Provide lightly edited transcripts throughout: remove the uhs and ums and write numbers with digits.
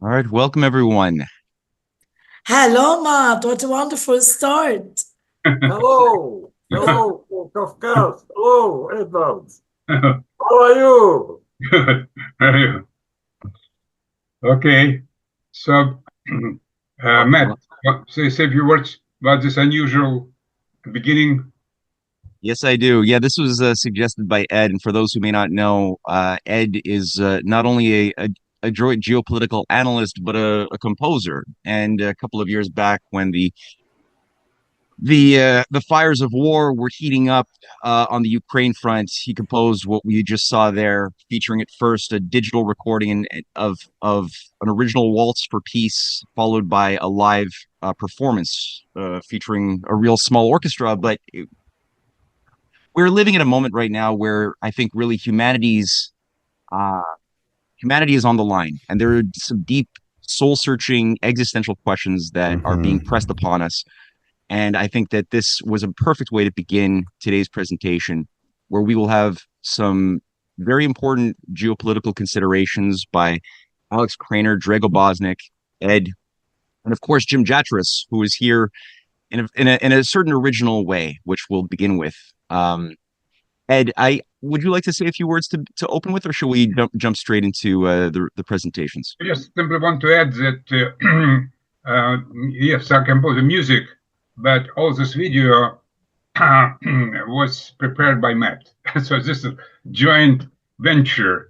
All right, welcome everyone. Hello, Matt. What a wonderful start. Hello, hello, Kafkas. Hello, Edward. How are you? Good. How are you? Okay. So, Matt, say a few words about this unusual beginning. Yes, I do. Yeah, this was suggested by Ed, and for those who may not know, Ed is not only a adroit geopolitical analyst, but a composer. And a couple of years back, when the fires of war were heating up on the Ukraine front, he composed what we just saw there, featuring at first a digital recording of an original Waltz for Peace, followed by a live performance featuring a real small orchestra. But we're living in a moment right now where I think really uh, humanity is on the line, and there are some deep, soul-searching, existential questions that are being pressed upon us. And I think that this was a perfect way to begin today's presentation, where we will have some very important geopolitical considerations by Alex Krainer, Drago Bosnic, Ed, and of course Jim Jatras, who is here in a certain original way, which we'll begin with. Ed, I would you like to say a few words to open with, or should we jump straight into the presentations? I just simply want to add that yes, I compose the music, but all this video was prepared by Matt. So this is a joint venture.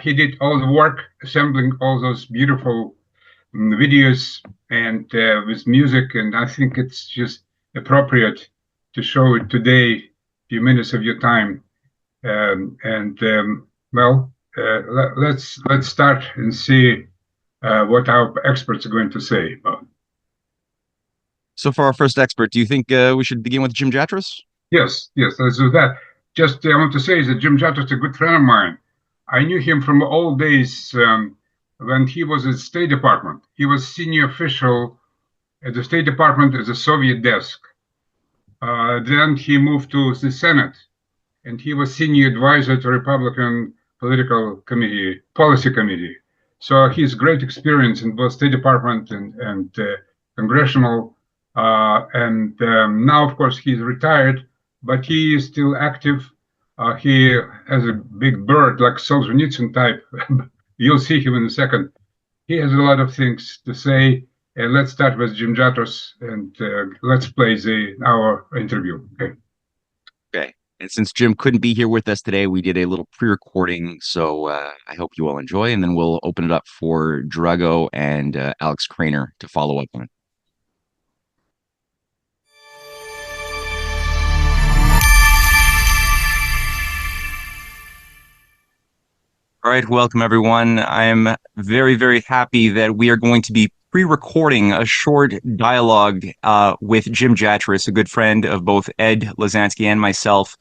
He did all the work, assembling all those beautiful videos and with music, and I think it's just appropriate to show it today, few minutes of your time. Let's start and see what our experts are going to say. So for our first expert, do you think we should begin with Jim Jatras? Yes, let's do that. Just I want to say that Jim Jatras is a good friend of mine. I knew him from old days when he was at the State Department. He was senior official at the State Department at the Soviet desk. Then he moved to the Senate, and he was senior advisor to Republican political committee, policy committee. So his great experience in both State Department and congressional, and now, of course, he's retired, but he is still active. He has a big bird, like Solzhenitsyn type. You'll see him in a second. He has a lot of things to say. And let's start with Jim Jatras, and let's play our interview. Okay. Okay. And since Jim couldn't be here with us today, we did a little pre-recording. So I hope you all enjoy, and then we'll open it up for Drago and Alex Krainer to follow up on it. All right, welcome everyone. I'm very, very happy that we are going to be pre-recording a short dialogue with Jim Jatras, a good friend of both Ed Lozansky and myself,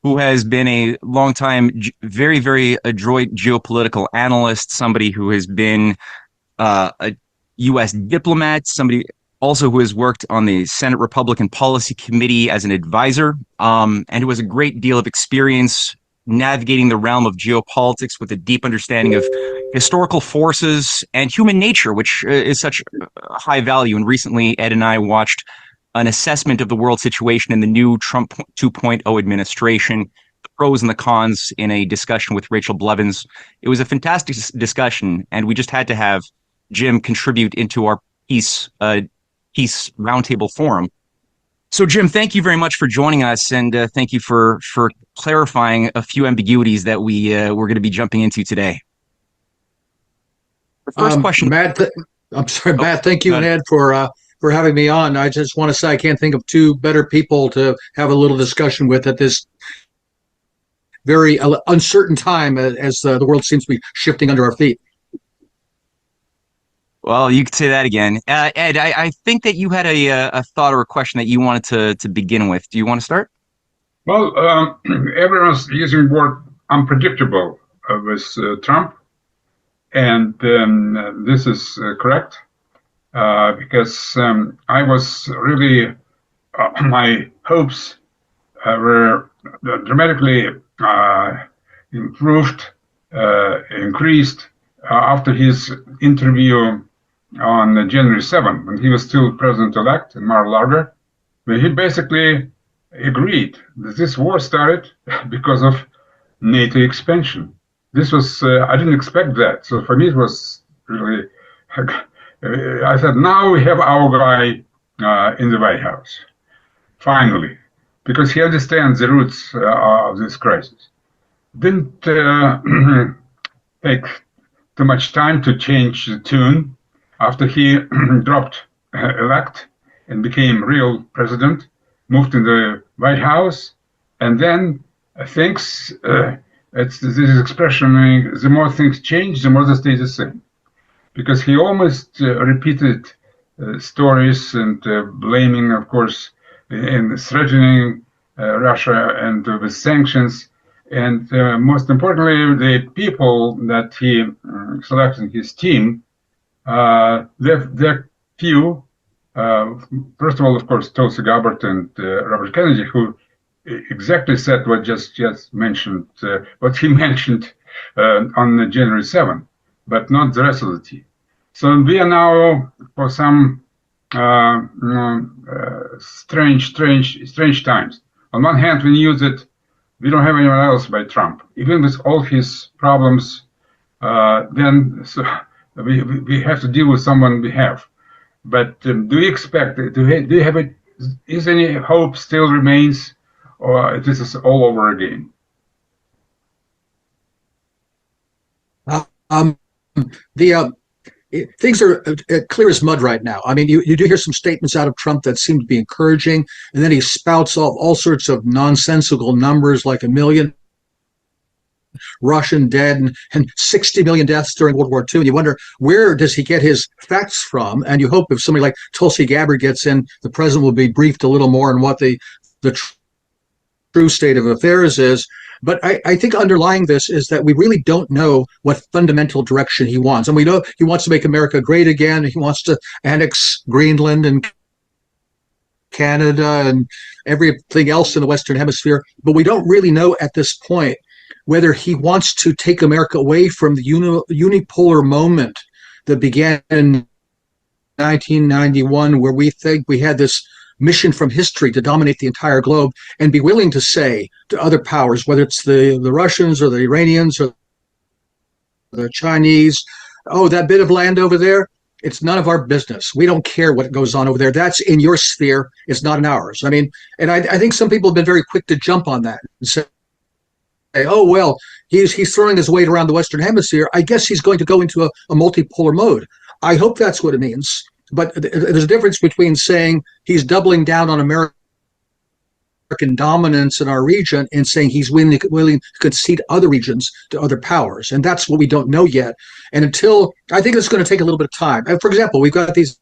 who has been a longtime, very, very adroit geopolitical analyst, somebody who has been a U.S. diplomat, somebody also who has worked on the Senate Republican Policy Committee as an advisor, and who has a great deal of experience navigating the realm of geopolitics with a deep understanding of historical forces and human nature, which is such high value. And recently, Ed and I watched an assessment of the world situation in the new Trump 2.0 administration, the pros and the cons, in a discussion with Rachel Blevins. It was a fantastic discussion, and we just had to have Jim contribute into our peace roundtable forum. So, Jim, thank you very much for joining us, and thank you for clarifying a few ambiguities that we're going to be jumping into today. The first question, Matt. I'm sorry, Matt. Thank you, and Ed, for having me on. I just want to say I can't think of two better people to have a little discussion with at this very uncertain time, as the world seems to be shifting under our feet. Well, you could say that again. Ed, I think that you had a thought or a question that you wanted to begin with. Do you want to start? Well, everyone's using the word unpredictable with Trump, and this is correct, because I was really, my hopes were dramatically increased after his interview on January 7th, when he was still president-elect in Mar-a-Lago, where he basically agreed that this war started because of NATO expansion. This was, I didn't expect that. So for me, it was really, I said, now we have our guy in the White House, finally, because he understands the roots of this crisis. Didn't take too much time to change the tune after he dropped elect and became real president, moved in the White House, and then things, it's this expression, the more things change, the more they stay the same. Because he almost repeated stories and blaming, of course, and threatening Russia and with sanctions. And most importantly, the people that he selected in his team, they're few. First of all, of course, Tulsi Gabbard and Robert Kennedy, who exactly said what just mentioned, what he mentioned on January 7th, but not the rest of the team. So we are now for some strange times. On one hand, we knew that we don't have anyone else by Trump, even with all his problems. Then so we have to deal with someone we have. But do we expect? Do you have it? Is any hope still remains, or this is all over again? Things are clear as mud right now. I mean, you do hear some statements out of Trump that seem to be encouraging, and then he spouts off all sorts of nonsensical numbers like 1 million Russian dead and 60 million deaths during World War II. And you wonder, where does he get his facts from? And you hope if somebody like Tulsi Gabbard gets in, the president will be briefed a little more on what the true state of affairs is. But I think underlying this is that we really don't know what fundamental direction he wants. And we know he wants to make America great again. He wants to annex Greenland and Canada and everything else in the Western Hemisphere. But we don't really know at this point whether he wants to take America away from the unipolar moment that began in 1991, where we think we had this mission from history to dominate the entire globe, and be willing to say to other powers, whether it's the Russians or the Iranians or the Chinese, oh, that bit of land over there, it's none of our business. We don't care what goes on over there. That's in your sphere. It's not in ours. I mean, and I think some people have been very quick to jump on that and say, oh, well, he's throwing his weight around the Western Hemisphere. I guess he's going to go into a multipolar mode. I hope that's what it means. But there's a difference between saying he's doubling down on American dominance in our region and saying he's willing to concede other regions to other powers. And that's what we don't know yet. And until, I think it's going to take a little bit of time. For example, we've got these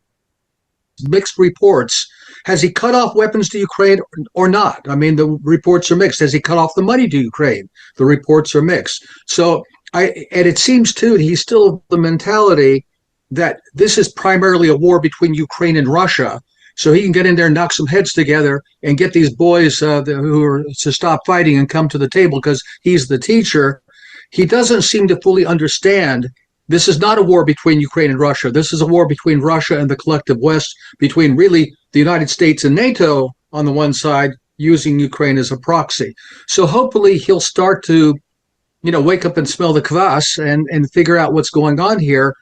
mixed reports. Has he cut off weapons to Ukraine or not? I mean, the reports are mixed. Has he cut off the money to Ukraine? The reports are mixed. So, and it seems too, he's still of the mentality that this is primarily a war between Ukraine and Russia. So he can get in there and knock some heads together and get these boys who are to stop fighting and come to the table because he's the teacher. He doesn't seem to fully understand this is not a war between Ukraine and Russia. This is a war between Russia and the collective West, between really the United States and NATO on the one side, using Ukraine as a proxy. So hopefully he'll start to, wake up and smell the kvass and figure out what's going on here.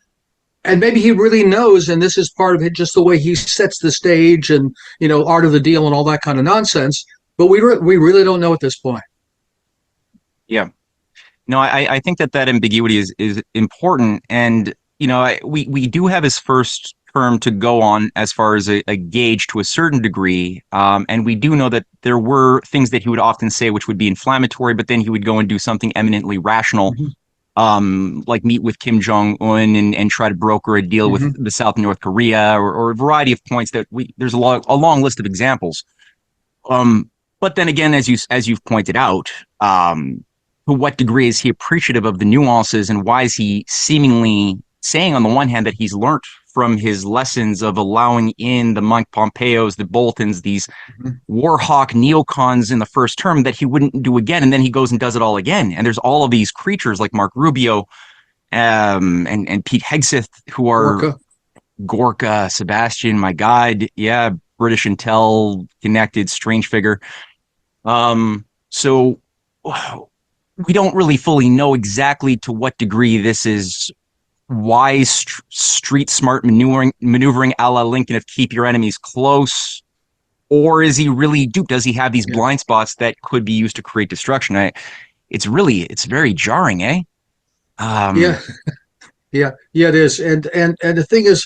And maybe he really knows, and this is part of it, just the way he sets the stage and, art of the deal and all that kind of nonsense. But we really don't know at this point. Yeah. No, I think that ambiguity is important. And, we do have his first term to go on as far as a gauge to a certain degree. And we do know that there were things that he would often say which would be inflammatory, but then he would go and do something eminently rational. Mm-hmm. Like meet with Kim Jong-un and try to broker a deal with the South and North Korea or a variety of points that there's a long list of examples. But then again, as you've pointed out, to what degree is he appreciative of the nuances, and why is he seemingly saying on the one hand that he's learned from his lessons of allowing in the Mike Pompeos, the Boltons, these war hawk neocons in the first term that he wouldn't do again, and then he goes and does it all again. And there's all of these creatures like Mark Rubio and Pete Hegseth who are Gorka, Sebastian, my God, yeah, British intel connected, strange figure. So we don't really fully know exactly to what degree this is wise street smart maneuvering a la Lincoln of keep your enemies close, or is he really duped? Does he have these blind spots that could be used to create destruction? It's very jarring, eh? Yeah, it is. And the thing is,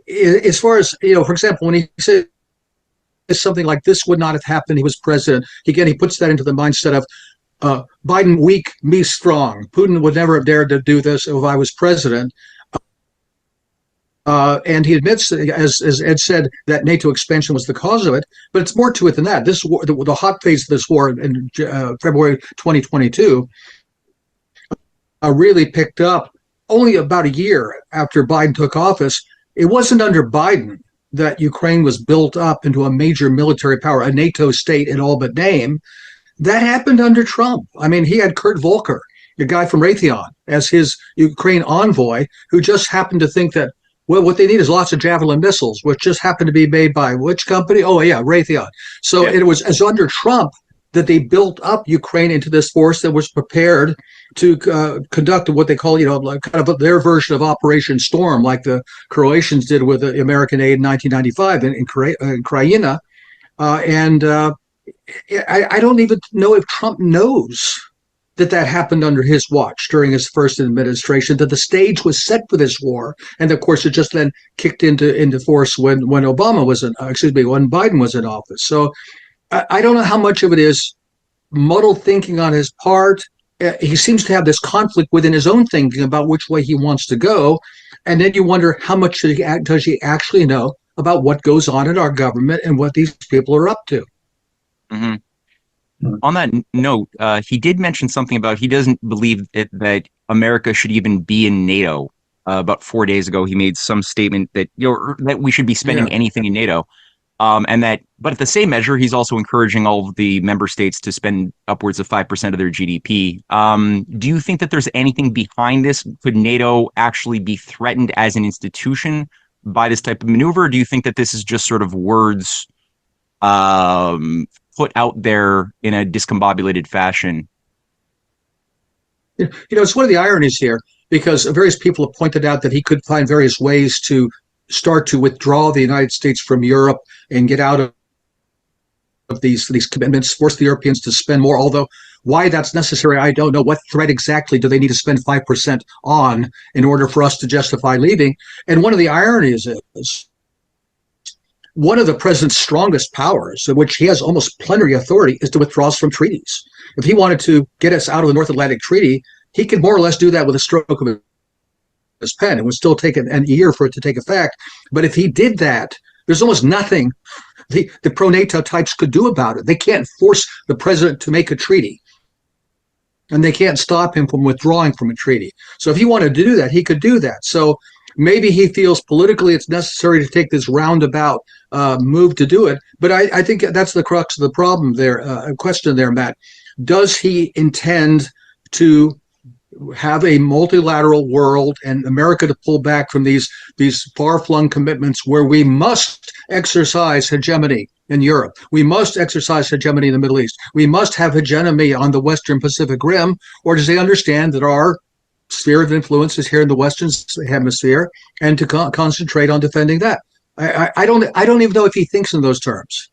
as far as, for example, when he says something like this would not have happened, he was president, again, he puts that into the mindset of Biden weak, me strong. Putin would never have dared to do this if I was president. And he admits, as Ed said, that NATO expansion was the cause of it. But it's more to it than that. This war, the hot phase of this war in February 2022, really picked up only about a year after Biden took office. It wasn't under Biden that Ukraine was built up into a major military power, a NATO state in all but name. That happened under Trump. I mean, he had Kurt Volker, a guy from Raytheon, as his Ukraine envoy, who just happened to think that, well, what they need is lots of Javelin missiles, which just happened to be made by which company? Oh, yeah, Raytheon. So It was as under Trump that they built up Ukraine into this force that was prepared to conduct what they call, like kind of their version of Operation Storm, like the Croatians did with the American aid in 1995 in Krainer. I don't even know if Trump knows that happened under his watch during his first administration, that the stage was set for this war. And of course, it just then kicked into force when Biden was in office. So I don't know how much of it is muddled thinking on his part. He seems to have this conflict within his own thinking about which way he wants to go. And then you wonder how much does he actually know about what goes on in our government and what these people are up to. Mm-hmm. On that note, he did mention something about he doesn't believe that America should even be in NATO. About 4 days ago, he made some statement that that we should be spending anything in NATO. But at the same measure, he's also encouraging all of the member states to spend upwards of 5% of their GDP. Do you think that there's anything behind this? Could NATO actually be threatened as an institution by this type of maneuver? Or do you think that this is just sort of words put out there in a discombobulated fashion? It's one of the ironies here, because various people have pointed out that he could find various ways to start to withdraw the United States from Europe and get out of these commitments, force the Europeans to spend more, although why that's necessary, I don't know. What threat exactly do they need to spend 5% on in order for us to justify leaving? And one of the ironies is one of the president's strongest powers, of which he has almost plenary authority, is to withdraw us from treaties. If he wanted to get us out of the North Atlantic Treaty, he could more or less do that with a stroke of his pen. It would still take a year for it to take effect. But if he did that, there's almost nothing the pro-NATO types could do about it. They can't force the president to make a treaty, and they can't stop him from withdrawing from a treaty. So if he wanted to do that, he could do that. So maybe he feels politically it's necessary to take this roundabout move to do it. But I think that's the crux of the problem there, question there, Matt. Does he intend to have a multilateral world and America to pull back from these far-flung commitments where we must exercise hegemony in Europe? We must exercise hegemony in the Middle East. We must have hegemony on the Western Pacific Rim. Or does he understand that our sphere of influence is here in the Western Hemisphere, and to concentrate on defending that? I don't even know if he thinks in those terms.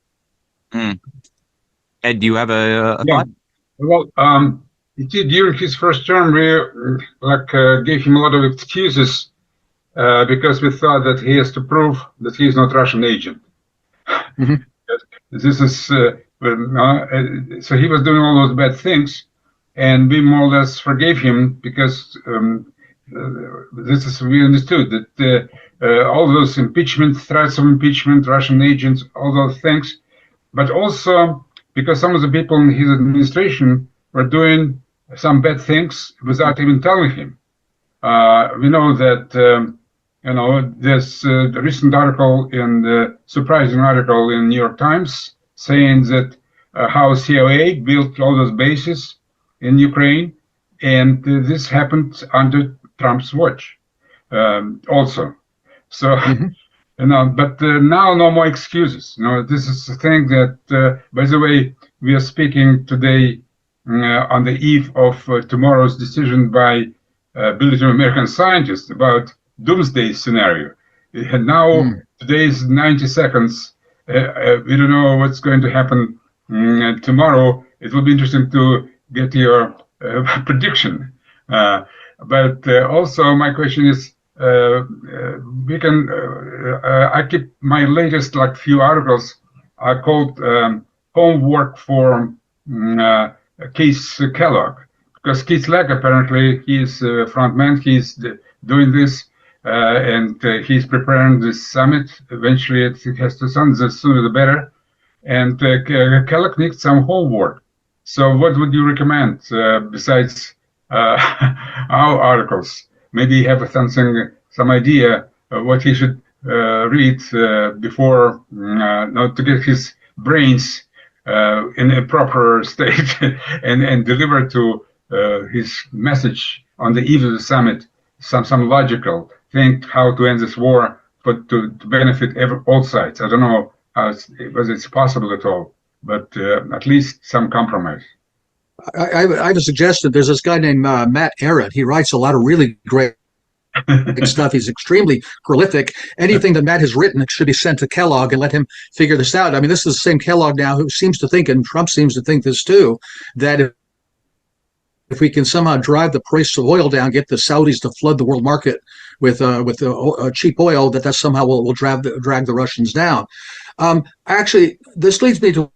Ed, do you have a thought? Well, during his first term, we gave him a lot of excuses because we thought that he has to prove that he is not Russian agent. Mm-hmm. This is so he was doing all those bad things, and we more or less forgave him because this is we understood that all those impeachment, threats of impeachment, Russian agents, all those things, but also because some of the people in his administration were doing some bad things without even telling him. We know that, there's a recent article surprising article in New York Times saying that how CIA built all those bases in Ukraine, and this happened under Trump's watch also. So, but now no more excuses. This is the thing that, by the way, we are speaking today on the eve of tomorrow's decision by British American scientists about doomsday scenario. And now today is 90 seconds. We don't know what's going to happen tomorrow. It will be interesting to get your prediction. But also my question is, I keep my latest few articles are called homework for Keith Kellogg, because Keith Kellogg apparently he's a front man. He's doing this, and he's preparing this summit. Eventually, it has to sound the sooner the better. And Kellogg needs some homework. So, what would you recommend besides our articles? Maybe you have some idea of what he should read before, not to get his brains in a proper state and deliver to his message on the eve of the summit some logical think how to end this war to benefit all sides. I don't know whether it's possible at all, but at least some compromise. I have a suggestion. There's this guy named Matt Ehret. He writes a lot of really great stuff. He's extremely prolific. Anything that Matt has written should be sent to Kellogg and let him figure this out. I mean, this is the same Kellogg now who seems to think, and Trump seems to think this too, that if we can somehow drive the price of oil down, get the Saudis to flood the world market with cheap oil, that somehow will drag the Russians down. Actually, this leads me to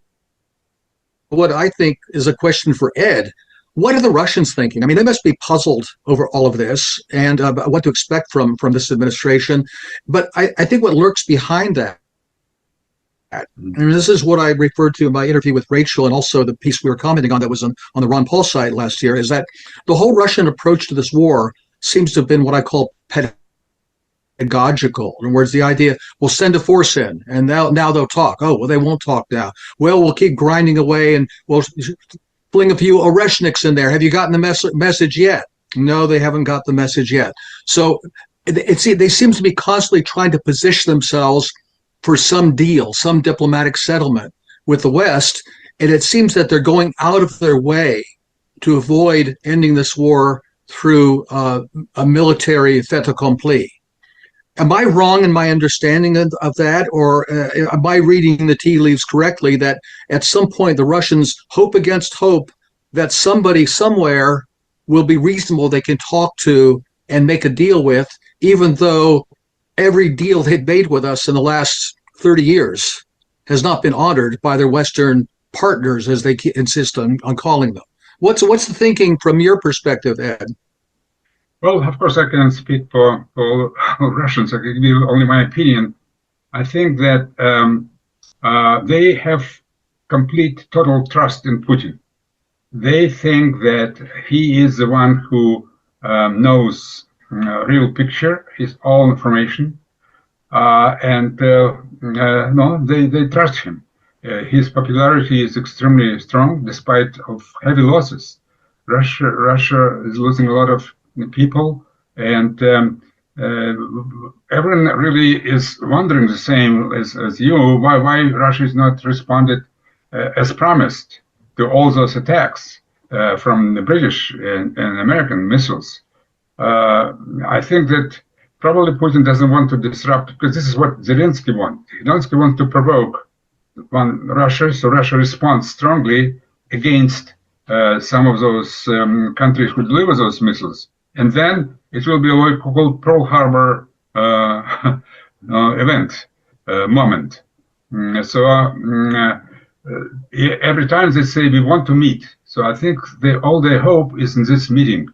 what I think is a question for Ed. What are the Russians thinking? I mean, they must be puzzled over all of this and what to expect from this administration. But I think what lurks behind that, and this is what I referred to in my interview with Rachel and also the piece we were commenting on that was on the Ron Paul site last year, is that the whole Russian approach to this war seems to have been what I call pedagogical. In other words, the idea, we'll send a force in, and now they'll talk. Oh, well, they won't talk now. Well, we'll keep grinding away, and we'll fling a few Oreshniks in there. Have you gotten the message yet? No, they haven't got the message yet. So they seem to be constantly trying to position themselves for some deal, some diplomatic settlement with the West, and it seems that they're going out of their way to avoid ending this war through a military fait accompli. Am I wrong in my understanding of that, or am I reading the tea leaves correctly, that at some point the Russians hope against hope that somebody somewhere will be reasonable they can talk to and make a deal with, even though every deal they've made with us in the last 30 years has not been honored by their Western partners, as they insist on calling them? What's the thinking from your perspective, Ed? Well, of course, I can speak for Russians. I can give you only my opinion. I think that they have complete, total trust in Putin. They think that he is the one who knows real picture, his all information, and no, they trust him. His popularity is extremely strong, despite of heavy losses. Russia is losing a lot of people, and everyone really is wondering the same as you, why Russia is not responded as promised to all those attacks from the British and American missiles. I think that probably Putin doesn't want to disrupt, because this is what Zelensky wants. Zelensky wants to provoke Russia, so Russia responds strongly against some of those countries who deliver those missiles. And then it will be a local Pearl Harbor event, moment. Every time they say we want to meet, so I think all their hope is in this meeting.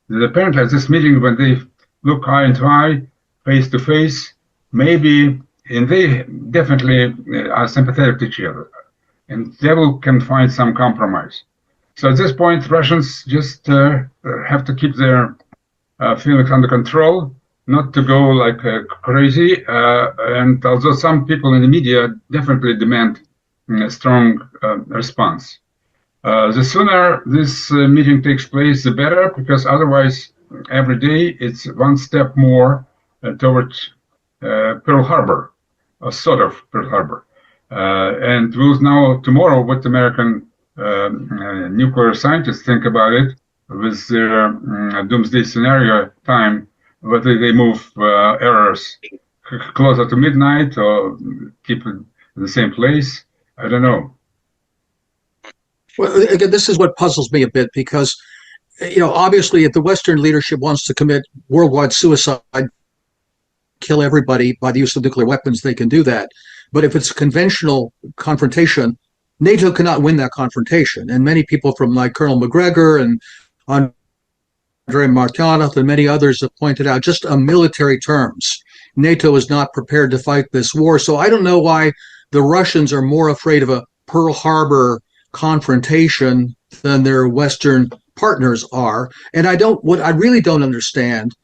That apparently at this meeting, when they look eye into eye, face to face, maybe, and they definitely are sympathetic to each other, and they can find some compromise. So at this point, Russians just have to keep their feelings under control, not to go like crazy. And although some people in the media definitely demand a strong response. The sooner this meeting takes place, the better, because otherwise, every day it's one step more towards Pearl Harbor, or sort of Pearl Harbor. And we'll know tomorrow what American nuclear scientists think about it, with their doomsday scenario time, whether they move errors closer to midnight or keep it in the same place. I don't know. Well, again, this is what puzzles me a bit, because, obviously, if the Western leadership wants to commit worldwide suicide, kill everybody by the use of nuclear weapons, they can do that. But if it's a conventional confrontation, NATO cannot win that confrontation. And many people from like Colonel McGregor and Andrei Martyanov and many others have pointed out, just on military terms, NATO is not prepared to fight this war. So I don't know why the Russians are more afraid of a Pearl Harbor confrontation than their Western partners are. And what I really don't understand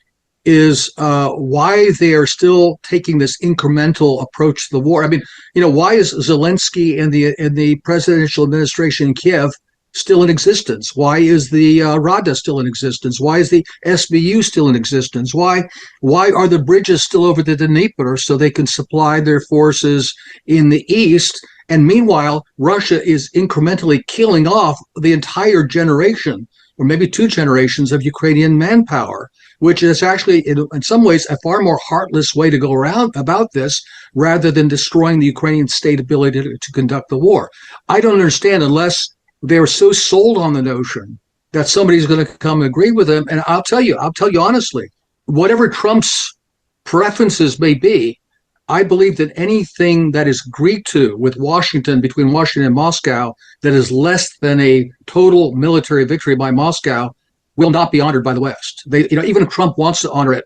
is why they are still taking this incremental approach to the war. I mean, why is Zelensky and the presidential administration in Kiev still in existence? Why is the Rada still in existence? Why is the SBU still in existence? Why are the bridges still over the Dnieper so they can supply their forces in the east? And meanwhile, Russia is incrementally killing off the entire generation, or maybe 2 generations of Ukrainian manpower, which is actually, in some ways, a far more heartless way to go around about this, rather than destroying the Ukrainian state ability to conduct the war. I don't understand, unless they're so sold on the notion that somebody's going to come and agree with them. And I'll tell you honestly, whatever Trump's preferences may be, I believe that anything that is agreed to with Washington, between Washington and Moscow, that is less than a total military victory by Moscow, will not be honored by the West. Even if Trump wants to honor it,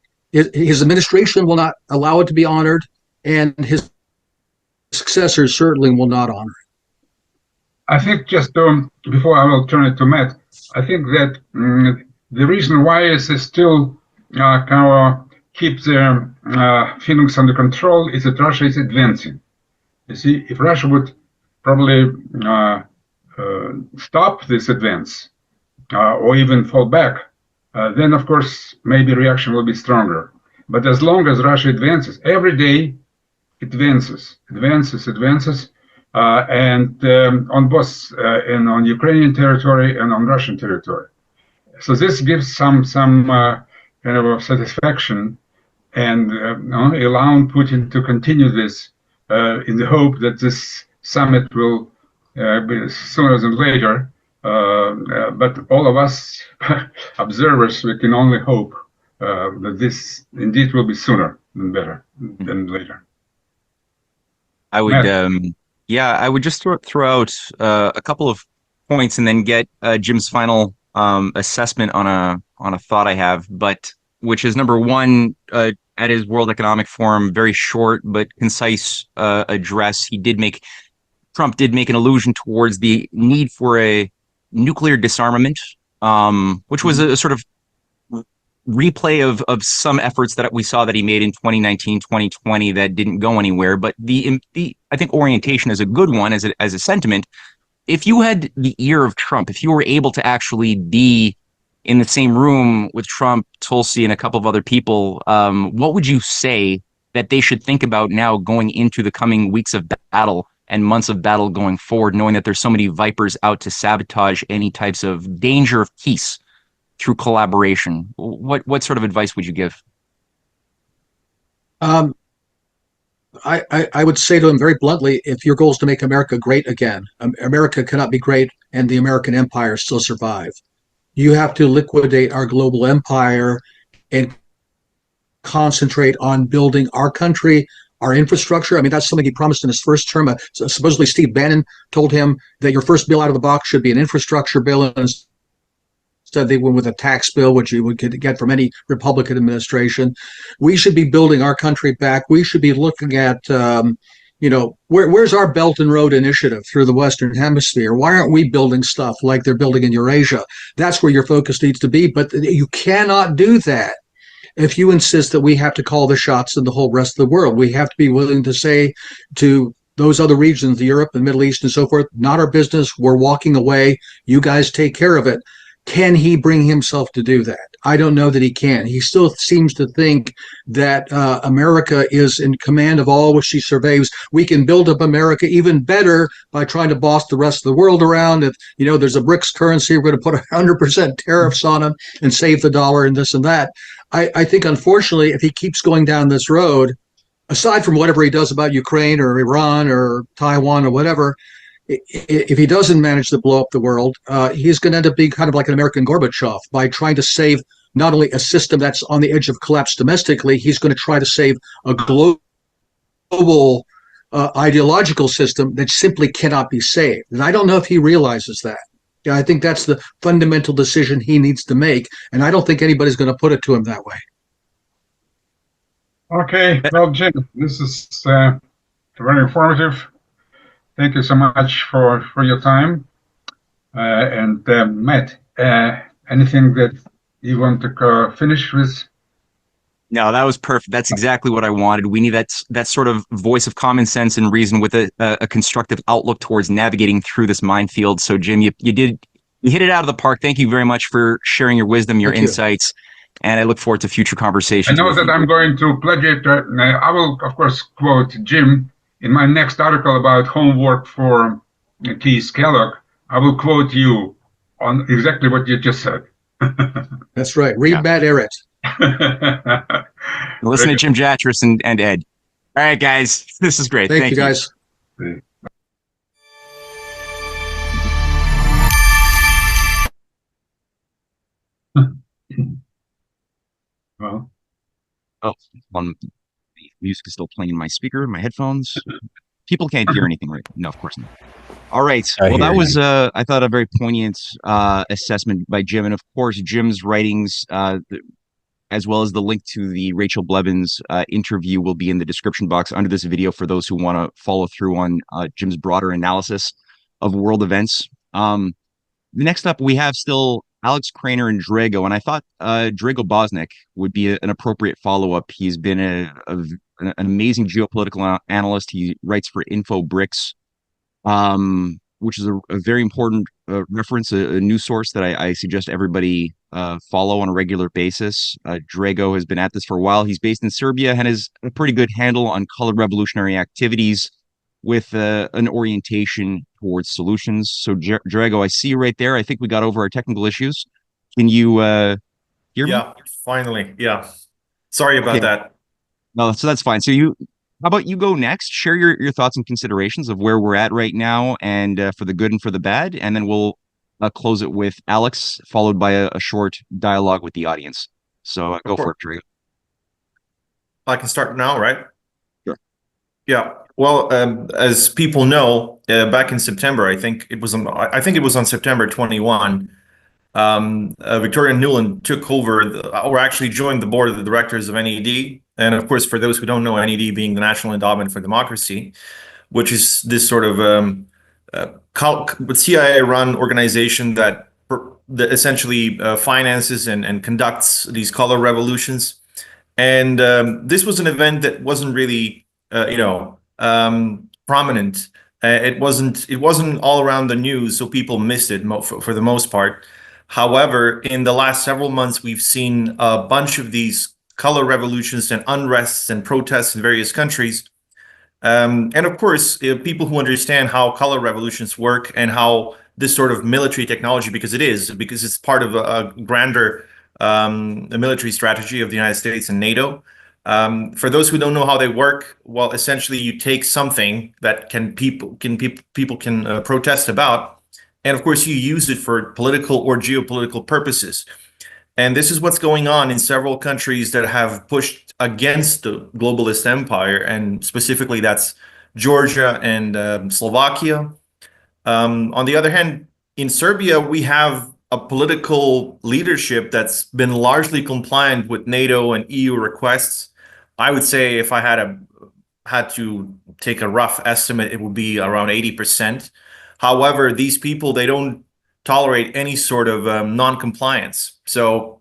his administration will not allow it to be honored, and his successors certainly will not honor it. I think just before I will turn it to Matt, I think that the reason why is still kind of keep their feelings under control is that Russia is advancing. You see, if Russia would probably stop this advance or even fall back, then of course maybe reaction will be stronger. But as long as Russia advances, every day advances, and on both on Ukrainian territory and on Russian territory. So this gives some kind of satisfaction and allowing Putin to continue this in the hope that this summit will be sooner than later. But all of us observers, we can only hope that this indeed will be sooner than later. I would, I would just throw out a couple of points and then get Jim's final assessment on a thought I have, but which is number one, at his World Economic Forum, very short but concise address, Trump did make an allusion towards the need for a nuclear disarmament, which was a sort of replay of some efforts that we saw that he made in 2019, 2020 that didn't go anywhere. But the I think orientation is a good one as a sentiment. If you had the ear of Trump, if you were able to actually be in the same room with Trump, Tulsi, and a couple of other people, what would you say that they should think about now going into the coming weeks of battle and months of battle going forward, knowing that there's so many vipers out to sabotage any types of danger of peace through collaboration? What sort of advice would you give? I would say to him very bluntly, if your goal is to make America great again, America cannot be great and the American empire still survive. You have to liquidate our global empire and concentrate on building our country, our infrastructure. I mean, that's something he promised in his first term. Supposedly Steve Bannon told him that your first bill out of the box should be an infrastructure bill, and instead they went with a tax bill, which you would get from any Republican administration. We should be building our country back. We should be looking at, where's our Belt and Road Initiative through the Western Hemisphere? Why aren't we building stuff like they're building in Eurasia? That's where your focus needs to be. But you cannot do that if you insist that we have to call the shots in the whole rest of the world. We have to be willing to say to those other regions, the Europe and Middle East and so forth, not our business. We're walking away. You guys take care of it. Can he bring himself to do that? I don't know that he can. He still seems to think that America is in command of all which he surveys. We can build up America even better by trying to boss the rest of the world around. If, there's a BRICS currency, we're going to put 100% tariffs on them and save the dollar and this and that. I think, unfortunately, if he keeps going down this road, aside from whatever he does about Ukraine or Iran or Taiwan or whatever, if he doesn't manage to blow up the world, he's going to end up being kind of like an American Gorbachev by trying to save not only a system that's on the edge of collapse domestically, he's going to try to save a global ideological system that simply cannot be saved. And I don't know if he realizes that. I think that's the fundamental decision he needs to make, and I don't think anybody's going to put it to him that way. Okay, well, Jim, this is very informative. Thank you so much for your time. And Matt, anything that you want to finish with? No, that was perfect. That's exactly what I wanted. We need that sort of voice of common sense and reason with a constructive outlook towards navigating through this minefield. So, Jim, you hit it out of the park. Thank you very much for sharing your wisdom, your insights, and I look forward to future conversations. I know that I'm going to plagiate. I will, of course, quote Jim in my next article about homework for Keith Kellogg. I will quote you on exactly what you just said. That's right. Read Matt Ehret. Listen to Jim Jatras and Ed. All right, guys. This is great. Thank you, guys. Well, the music is still playing in my speaker, my headphones. People can't hear anything, right? No, of course not. All right. Well, that was, I thought, a very poignant assessment by Jim. And of course, Jim's writings, as well as the link to the Rachel Blevins interview, will be in the description box under this video for those who want to follow through on Jim's broader analysis of world events. Next up, we have still Alex Krainer and Drago, and I thought Drago Bosnic would be an appropriate follow-up. He's been an amazing geopolitical analyst. He writes for InfoBricks, which is a very important reference, a news source that I suggest everybody follow on a regular basis. Drago has been at this for a while. He's based in Serbia and has a pretty good handle on colored revolutionary activities with an orientation towards solutions. So, Drago, I see you right there. I think we got over our technical issues. Can you hear me? Yeah, finally. Yeah. Sorry about Okay. that. No, so that's fine. So how about you go next? Share your thoughts and considerations of where we're at right now, and for the good and for the bad, and then we'll close it with Alex, followed by a short dialogue with the audience. So go for it, Drago. I can start now, right? Sure. Yeah. Well, as people know, back in September, I think it was on September 21. Victoria Nuland took over, or actually joined the board of the directors of NED. And of course, for those who don't know, NED being the National Endowment for Democracy, which is this sort of CIA-run organization that essentially finances and conducts these color revolutions. And this was an event that wasn't really, prominent. It wasn't all around the news, so people missed it for the most part. However, in the last several months, we've seen a bunch of these color revolutions and unrests and protests in various countries. And of course, people who understand how color revolutions work and how this sort of military technology, because it's part of a grander military strategy of the United States and NATO. For those who don't know how they work, well, essentially you take something that people can protest about, and of course you use it for political or geopolitical purposes. And this is what's going on in several countries that have pushed against the globalist empire, and specifically that's Georgia and Slovakia. On the other hand, in Serbia, we have a political leadership that's been largely compliant with NATO and EU requests. I would say if I had to take a rough estimate, it would be around 80%. However, these people, they don't tolerate any sort of non-compliance. So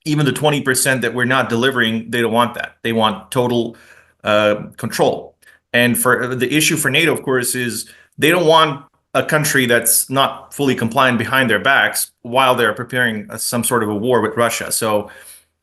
even the 20% that we're not delivering, they don't want that. They want total control. And for the issue for NATO, of course, is they don't want a country that's not fully compliant behind their backs while they're preparing some sort of a war with Russia. So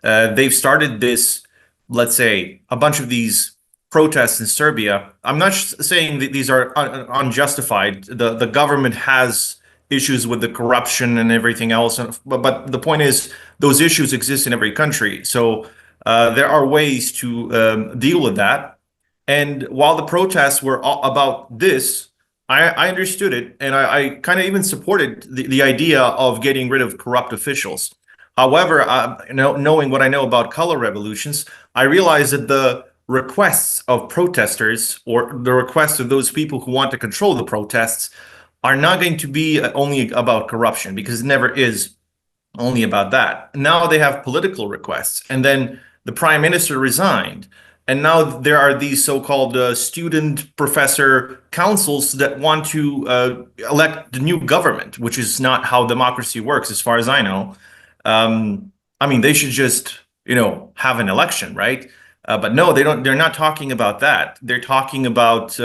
they've started this, let's say, a bunch of these protests in Serbia. I'm not saying that these are unjustified. The government has issues with the corruption and everything else, but the point is those issues exist in every country. So there are ways to deal with that. And while the protests were about this, I understood it, and I kind of even supported the idea of getting rid of corrupt officials. However, knowing what I know about color revolutions, I realized that the requests of protesters, or the requests of those people who want to control the protests, are not going to be only about corruption, because it never is only about that. Now they have political requests, and then the prime minister resigned. And now there are these so-called student professor councils that want to elect the new government, which is not how democracy works, as far as I know. I mean, they should just, have an election, right? But no, they don't. They're not talking about that. They're talking about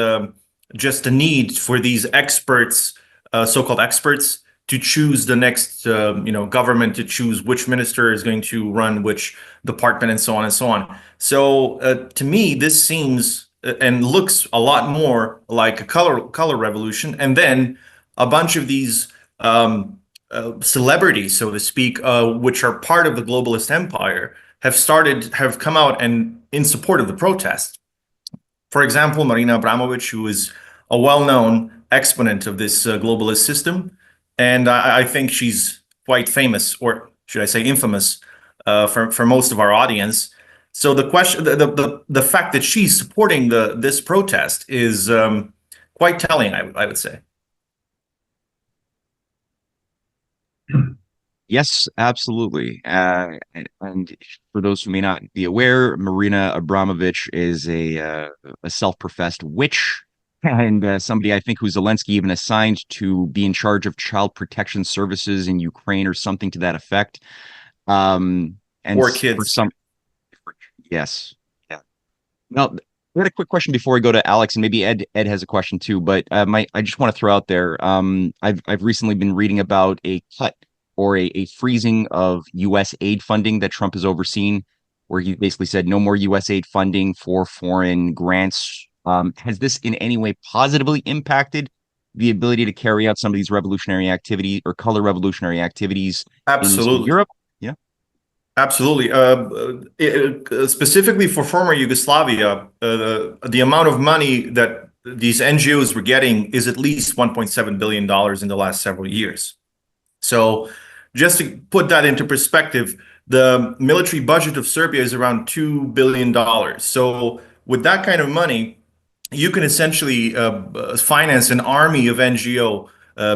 just the need for these experts, so-called experts, to choose the next, government, to choose which minister is going to run which department, and so on and so on. So to me, this seems and looks a lot more like a color revolution, and then a bunch of these celebrities, so to speak, which are part of the globalist empire, have come out and in support of the protest. For example, Marina Abramović, who is a well-known exponent of this globalist system. And I think she's quite famous, or should I say infamous, for most of our audience. So the question, the fact that she's supporting this protest is quite telling, I would say. Yes, absolutely. And for those who may not be aware, Marina Abramović is a self-professed witch. and somebody I think who Zelensky even assigned to be in charge of child protection services in Ukraine or something to that effect. And Or for kids. some, yes, yeah. Now, I had a quick question before we go to Alex, and maybe Ed has a question too. But I just want to throw out there. I've recently been reading about a cut or a freezing of U.S. aid funding that Trump has overseen, where he basically said no more U.S. aid funding for foreign grants. Has this in any way positively impacted the ability to carry out some of these revolutionary activities or color revolutionary activities in Eastern Absolutely. Europe? Yeah. Absolutely. Specifically for former Yugoslavia, the amount of money that these NGOs were getting is at least $1.7 billion in the last several years. So just to put that into perspective, the military budget of Serbia is around $2 billion. So with that kind of money, you can essentially finance an army of NGO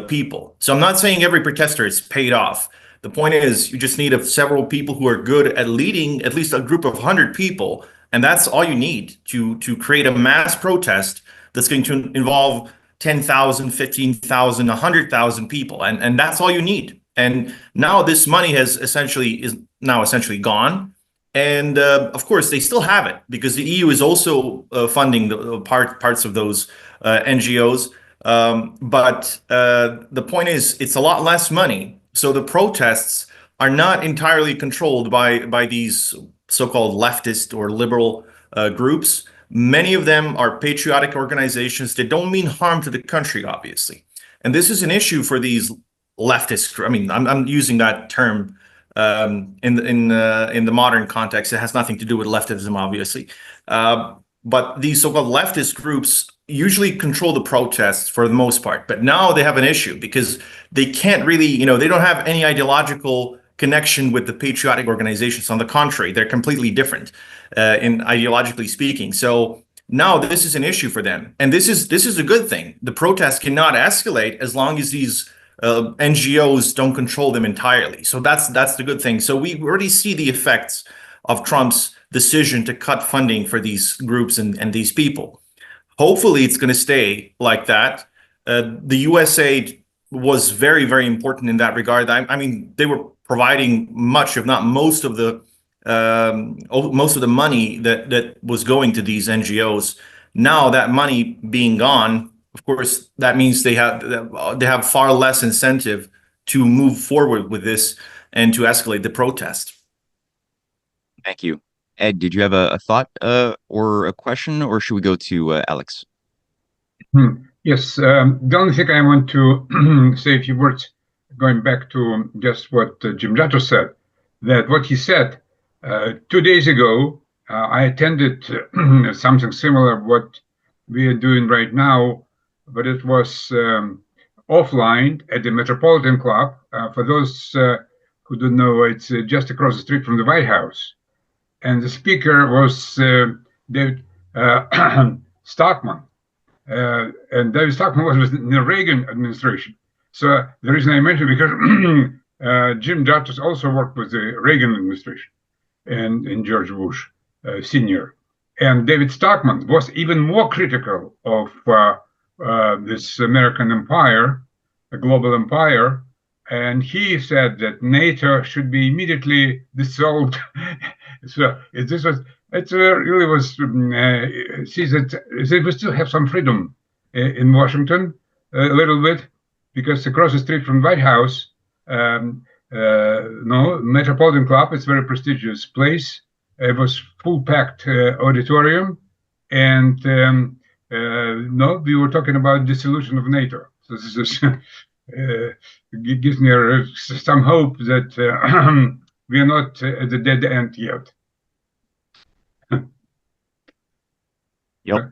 people. So I'm not saying every protester is paid off. The point is, you just need several people who are good at leading at least a group of 100 people, and that's all you need to create a mass protest that's going to involve 10,000, 15,000, 100,000 people, and that's all you need. And now this money is essentially gone. And of course, they still have it because the EU is also funding the parts of those NGOs. But the point is, it's a lot less money. So the protests are not entirely controlled by these so-called leftist or liberal groups. Many of them are patriotic organizations that don't mean harm to the country, obviously. And this is an issue for these leftists. I mean, I'm using that term in the modern context. It has nothing to do with leftism, obviously. But these so-called leftist groups usually control the protests for the most part. But now they have an issue because they can't really, they don't have any ideological connection with the patriotic organizations. On the contrary, they're completely different in ideologically speaking. So now this is an issue for them. And this is a good thing. The protests cannot escalate as long as these NGOs don't control them entirely. So that's the good thing. So we already see the effects of Trump's decision to cut funding for these groups and these people. Hopefully it's going to stay like that. The USAID was very, very important in that regard. I mean, they were providing much, if not most of the money that was going to these NGOs. Now that money being gone, of course, that means they have far less incentive to move forward with this and to escalate the protest. Thank you. Ed, did you have a thought or a question, or should we go to Alex? Yes, the only thing I want to say a few words, going back to just what Jim Jatras said, that what he said 2 days ago, I attended something similar what we are doing right now, but it was offline at the Metropolitan Club. For those who don't know, it's just across the street from the White House. And the speaker was David Stockman. And David Stockman was in the Reagan administration. So the reason I mentioned because Jim Jatras also worked with the Reagan administration and George Bush Sr. And David Stockman was even more critical of this American empire, a global empire. And he said that NATO should be immediately dissolved. So it really was see that we still have some freedom in Washington a little bit, because across the street from White House, Metropolitan Club, it's a very prestigious place. It was full packed auditorium, and we were talking about dissolution of NATO. So this is gives me some hope that we are not at the dead end yet. Yep.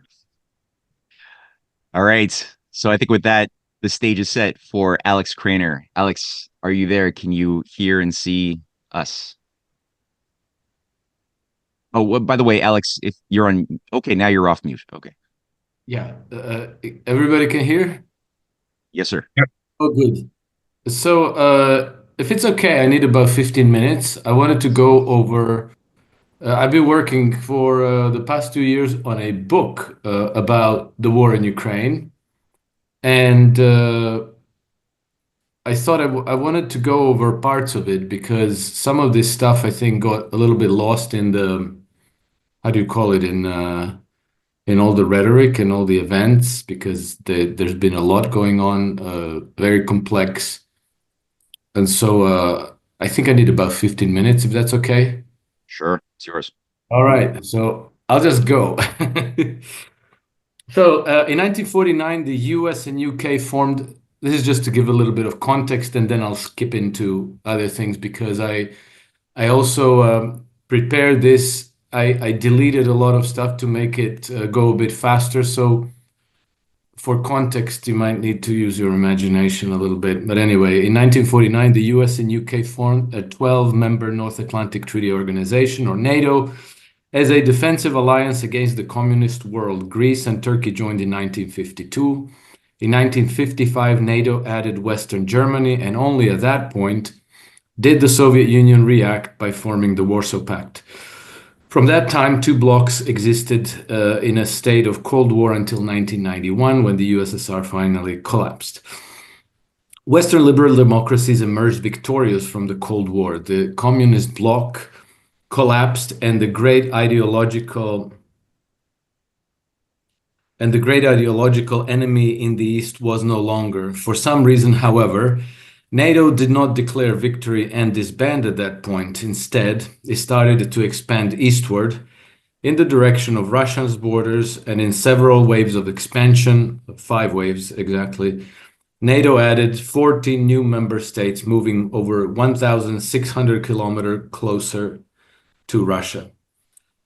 All right. So I think with that, the stage is set for Alex Krainer. Alex, are you there? Can you hear and see us? Oh, well, by the way, Alex, if you're on, okay, now you're off mute. Okay. Yeah. Everybody can hear? Yes, sir. Yep. Oh, good. So, if it's okay, I need about 15 minutes. I wanted to go over I've been working for the past 2 years on a book about the war in Ukraine, and I thought I wanted to go over parts of it because some of this stuff I think got a little bit lost in the, how do you call it, in all the rhetoric and all the events, because there's been a lot going on, very complex. And so I think I need about 15 minutes, if that's okay. Sure, it's yours. All right, so I'll just go. So in 1949, the US and UK formed, this is just to give a little bit of context, and then I'll skip into other things because I also prepared this. I deleted a lot of stuff to make it go a bit faster. So for context, you might need to use your imagination a little bit. But anyway, in 1949, the US and UK formed a 12-member North Atlantic Treaty Organization, or NATO, as a defensive alliance against the communist world. Greece and Turkey joined in 1952. In 1955, NATO added Western Germany, and only at that point did the Soviet Union react by forming the Warsaw Pact. From that time, two blocs existed in a state of Cold War until 1991, when the USSR finally collapsed. Western liberal democracies emerged victorious from the Cold War. The communist bloc collapsed, and the great ideological enemy in the East was no longer. For some reason, however, NATO did not declare victory and disband at that point. Instead, it started to expand eastward in the direction of Russia's borders, and in several waves of expansion, 5 waves exactly, NATO added 14 new member states, moving over 1,600 kilometers closer to Russia.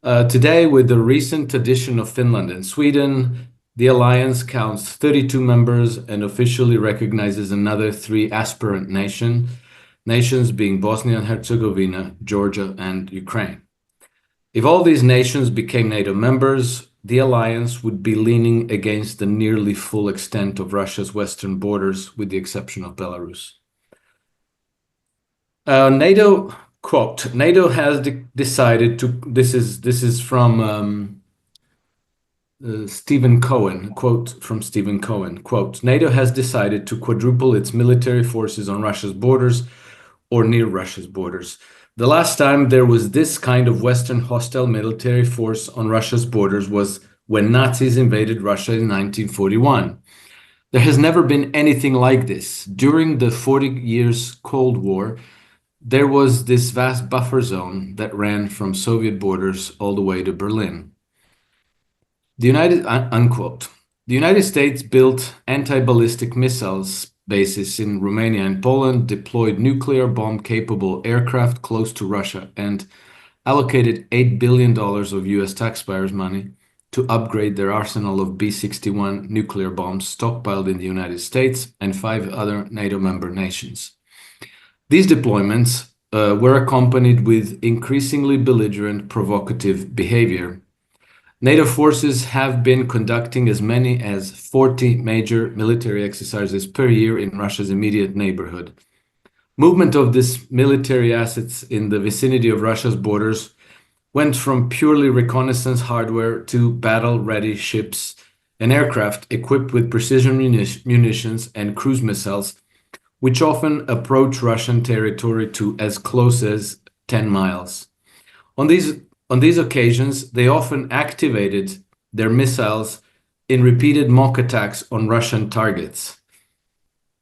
Today, with the recent addition of Finland and Sweden, the alliance counts 32 members and officially recognizes another 3 aspirant nations being Bosnia and Herzegovina, Georgia, and Ukraine. If all these nations became NATO members, the alliance would be leaning against the nearly full extent of Russia's western borders, with the exception of Belarus. NATO, quote, NATO has decided to, this is from Stephen Cohen, quote from Stephen Cohen, quote, NATO has decided to quadruple its military forces on Russia's borders or near Russia's borders. The last time there was this kind of Western hostile military force on Russia's borders was when Nazis invaded Russia in 1941. There has never been anything like this. During the 40 years Cold War, there was this vast buffer zone that ran from Soviet borders all the way to Berlin. Unquote. The United States built anti-ballistic missiles bases in Romania and Poland, deployed nuclear bomb-capable aircraft close to Russia, and allocated $8 billion of US taxpayers' money to upgrade their arsenal of B-61 nuclear bombs stockpiled in the United States and 5 other NATO member nations. These deployments were accompanied with increasingly belligerent, provocative behavior. NATO forces have been conducting as many as 40 major military exercises per year in Russia's immediate neighborhood. Movement of these military assets in the vicinity of Russia's borders went from purely reconnaissance hardware to battle-ready ships and aircraft equipped with precision munitions and cruise missiles, which often approach Russian territory to as close as 10 miles. On these occasions, they often activated their missiles in repeated mock attacks on Russian targets.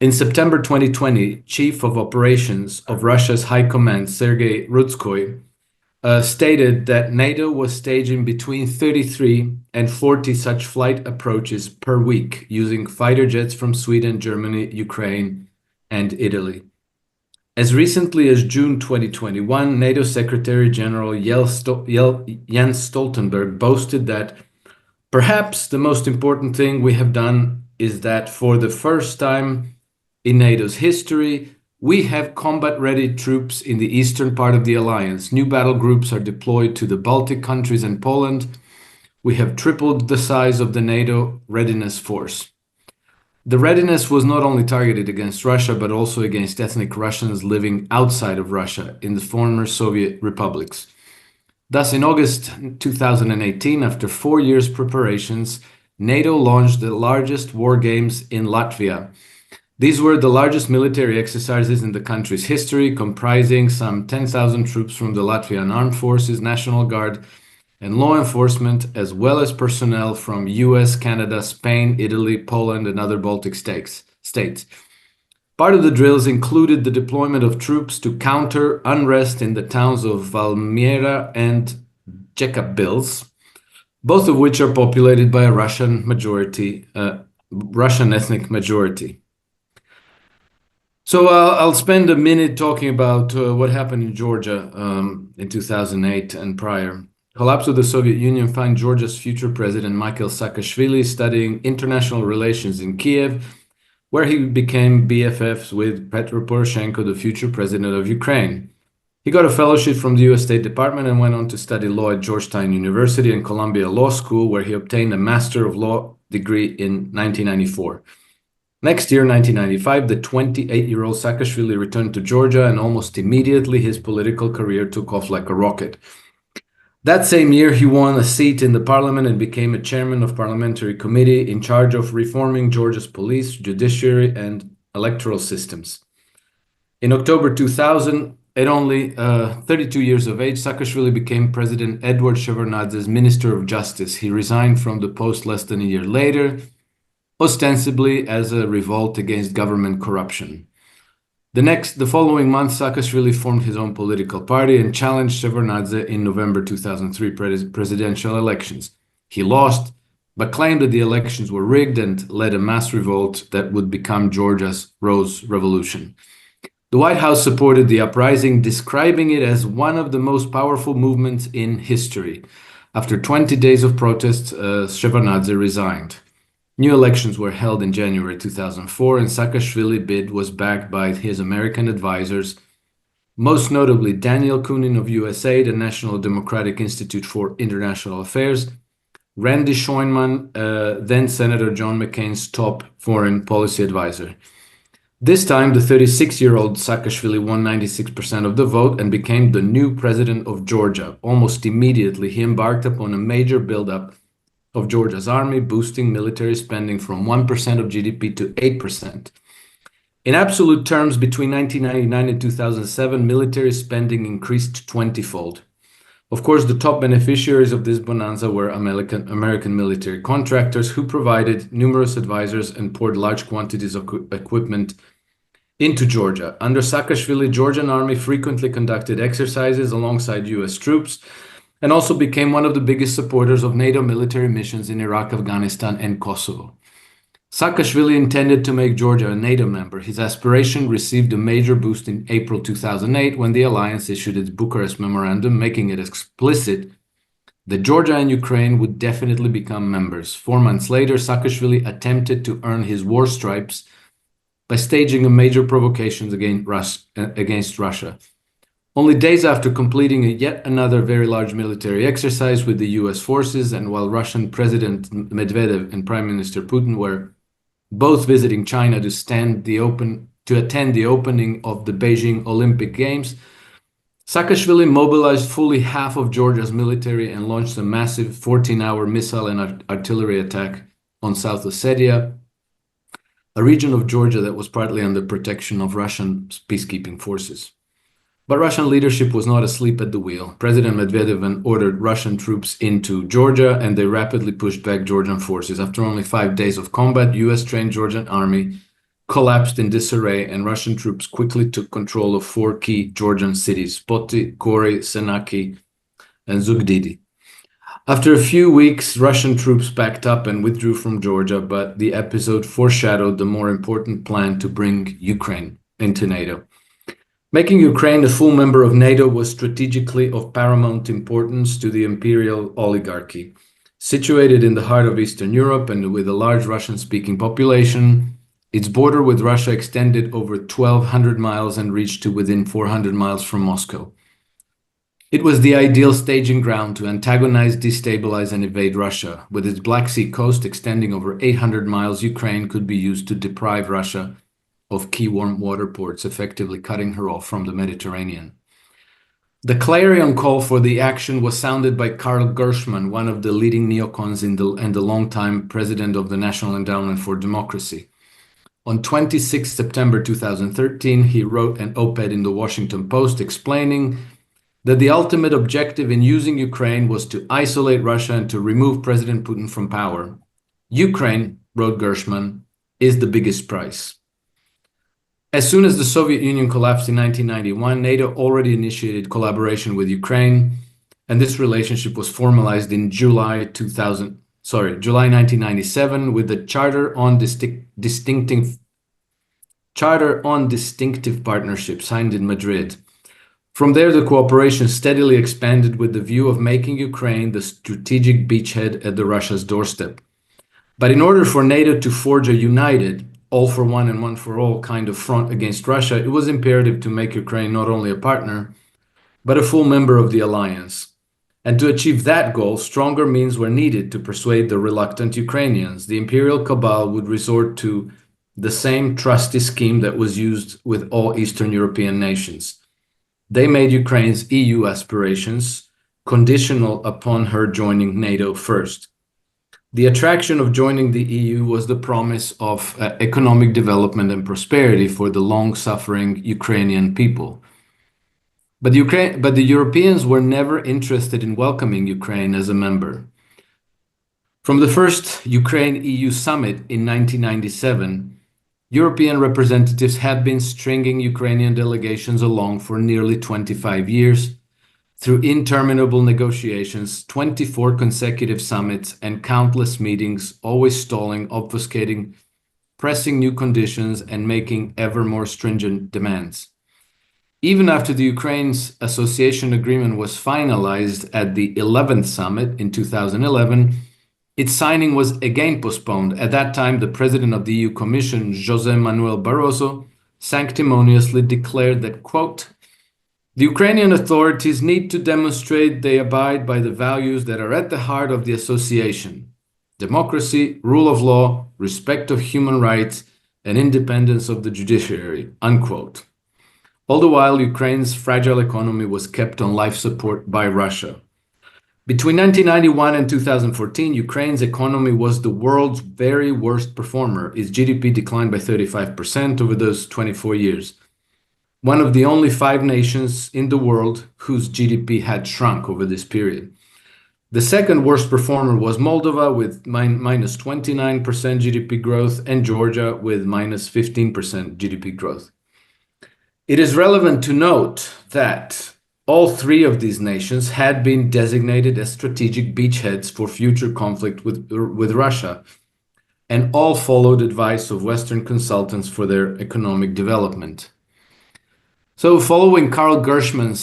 In September 2020, Chief of Operations of Russia's High Command, Sergei Rutskoy, stated that NATO was staging between 33 and 40 such flight approaches per week using fighter jets from Sweden, Germany, Ukraine, and Italy. As recently as June 2021, NATO Secretary General Jens Stoltenberg boasted that perhaps the most important thing we have done is that for the first time in NATO's history, we have combat-ready troops in the eastern part of the alliance. New battle groups are deployed to the Baltic countries and Poland. We have tripled the size of the NATO readiness force. The readiness was not only targeted against Russia, but also against ethnic Russians living outside of Russia in the former Soviet republics. Thus, in August 2018, after 4 years preparations, NATO launched the largest war games in Latvia. These were the largest military exercises in the country's history, comprising some 10,000 troops from the Latvian Armed Forces, National Guard, and law enforcement, as well as personnel from US, Canada, Spain, Italy, Poland, and other Baltic states. Part of the drills included the deployment of troops to counter unrest in the towns of Valmiera and Jekabils, both of which are populated by a Russian ethnic majority. So I'll spend a minute talking about what happened in Georgia in 2008 and prior. Collapse of the Soviet Union found Georgia's future president Mikhail Saakashvili studying international relations in Kiev, where he became BFFs with Petro Poroshenko, the future president of Ukraine. He got a fellowship from the US State Department and went on to study law at Georgetown University and Columbia Law School, where he obtained a Master of Law degree in 1994. Next year, 1995, the 28-year-old Saakashvili returned to Georgia, and almost immediately his political career took off like a rocket. That same year, he won a seat in the parliament and became a chairman of parliamentary committee in charge of reforming Georgia's police, judiciary, and electoral systems. In October 2000, at only 32 years of age, Saakashvili became President Edward Shevardnadze's Minister of Justice. He resigned from the post less than a year later, ostensibly as a revolt against government corruption. The following month, Saakashvili formed his own political party and challenged Shevardnadze in November 2003 presidential elections. He lost, but claimed that the elections were rigged and led a mass revolt that would become Georgia's Rose Revolution. The White House supported the uprising, describing it as one of the most powerful movements in history. After 20 days of protests, Shevardnadze resigned. New elections were held in January 2004, and Saakashvili's bid was backed by his American advisors, most notably Daniel Kunin of USAID and National Democratic Institute for International Affairs, Randy Schoenman, then Senator John McCain's top foreign policy advisor. This time, the 36-year-old Saakashvili won 96% of the vote and became the new president of Georgia. Almost immediately, he embarked upon a major buildup of Georgia's army, boosting military spending from 1% of GDP to 8%. In absolute terms, between 1999 and 2007, military spending increased 20-fold. Of course, the top beneficiaries of this bonanza were American military contractors who provided numerous advisors and poured large quantities of equipment into Georgia. Under Saakashvili, Georgian army frequently conducted exercises alongside US troops, and also became one of the biggest supporters of NATO military missions in Iraq, Afghanistan, and Kosovo. Saakashvili intended to make Georgia a NATO member. His aspiration received a major boost in April 2008 when the alliance issued its Bucharest Memorandum, making it explicit that Georgia and Ukraine would definitely become members. 4 months later, Saakashvili attempted to earn his war stripes by staging a major provocations against Russia. Only days after completing yet another very large military exercise with the US forces, and while Russian President Medvedev and Prime Minister Putin were both visiting China to attend the opening of the Beijing Olympic Games, Saakashvili mobilized fully half of Georgia's military and launched a massive 14-hour missile and artillery attack on South Ossetia, a region of Georgia that was partly under protection of Russian peacekeeping forces. But Russian leadership was not asleep at the wheel. President Medvedev ordered Russian troops into Georgia, and they rapidly pushed back Georgian forces. After only 5 days of combat, US-trained Georgian army collapsed in disarray, and Russian troops quickly took control of 4 key Georgian cities: Poti, Gori, Senaki, and Zugdidi. After a few weeks, Russian troops packed up and withdrew from Georgia, but the episode foreshadowed the more important plan to bring Ukraine into NATO. Making Ukraine a full member of NATO was strategically of paramount importance to the imperial oligarchy. Situated in the heart of Eastern Europe and with a large Russian-speaking population, its border with Russia extended over 1,200 miles and reached to within 400 miles from Moscow. It was the ideal staging ground to antagonize, destabilize, and invade Russia. With its Black Sea coast extending over 800 miles, Ukraine could be used to deprive Russia of key warm water ports, effectively cutting her off from the Mediterranean. The clarion call for the action was sounded by Karl Gershman, one of the leading neocons and the longtime president of the National Endowment for Democracy. On 26 September 2013, he wrote an op-ed in the Washington Post explaining that the ultimate objective in using Ukraine was to isolate Russia and to remove President Putin from power. Ukraine, wrote Gershman, is the biggest prize. As soon as the Soviet Union collapsed in 1991, NATO already initiated collaboration with Ukraine, and this relationship was formalized in July 1997 with the Charter on Distinctive Partnership signed in Madrid. From there, the cooperation steadily expanded with the view of making Ukraine the strategic beachhead at the Russia's doorstep. But in order for NATO to forge a united, all for one and one for all kind of front against Russia, it was imperative to make Ukraine not only a partner, but a full member of the alliance. And to achieve that goal, stronger means were needed to persuade the reluctant Ukrainians. The imperial cabal would resort to the same trusty scheme that was used with all Eastern European nations. They made Ukraine's EU aspirations conditional upon her joining NATO first. The attraction of joining the EU was the promise of economic development and prosperity for the long-suffering Ukrainian people. But the Europeans were never interested in welcoming Ukraine as a member. From the first Ukraine-EU summit in 1997, European representatives had been stringing Ukrainian delegations along for nearly 25 years, through interminable negotiations, 24 consecutive summits, and countless meetings, always stalling, obfuscating, pressing new conditions, and making ever more stringent demands. Even after the Ukraine's association agreement was finalized at the 11th summit in 2011, its signing was again postponed. At that time, the president of the EU Commission, José Manuel Barroso, sanctimoniously declared that, quote, "The Ukrainian authorities need to demonstrate they abide by the values that are at the heart of the association: democracy, rule of law, respect of human rights, and independence of the judiciary," unquote. All the while, Ukraine's fragile economy was kept on life support by Russia. Between 1991 and 2014, Ukraine's economy was the world's very worst performer. Its GDP declined by 35% over those 24 years. One of the only 5 nations in the world whose GDP had shrunk over this period. The second worst performer was Moldova with minus 29% GDP growth and Georgia with minus 15% GDP growth. It is relevant to note that all 3 of these nations had been designated as strategic beachheads for future conflict with Russia, and all followed advice of Western consultants for their economic development. So following Karl Gershman's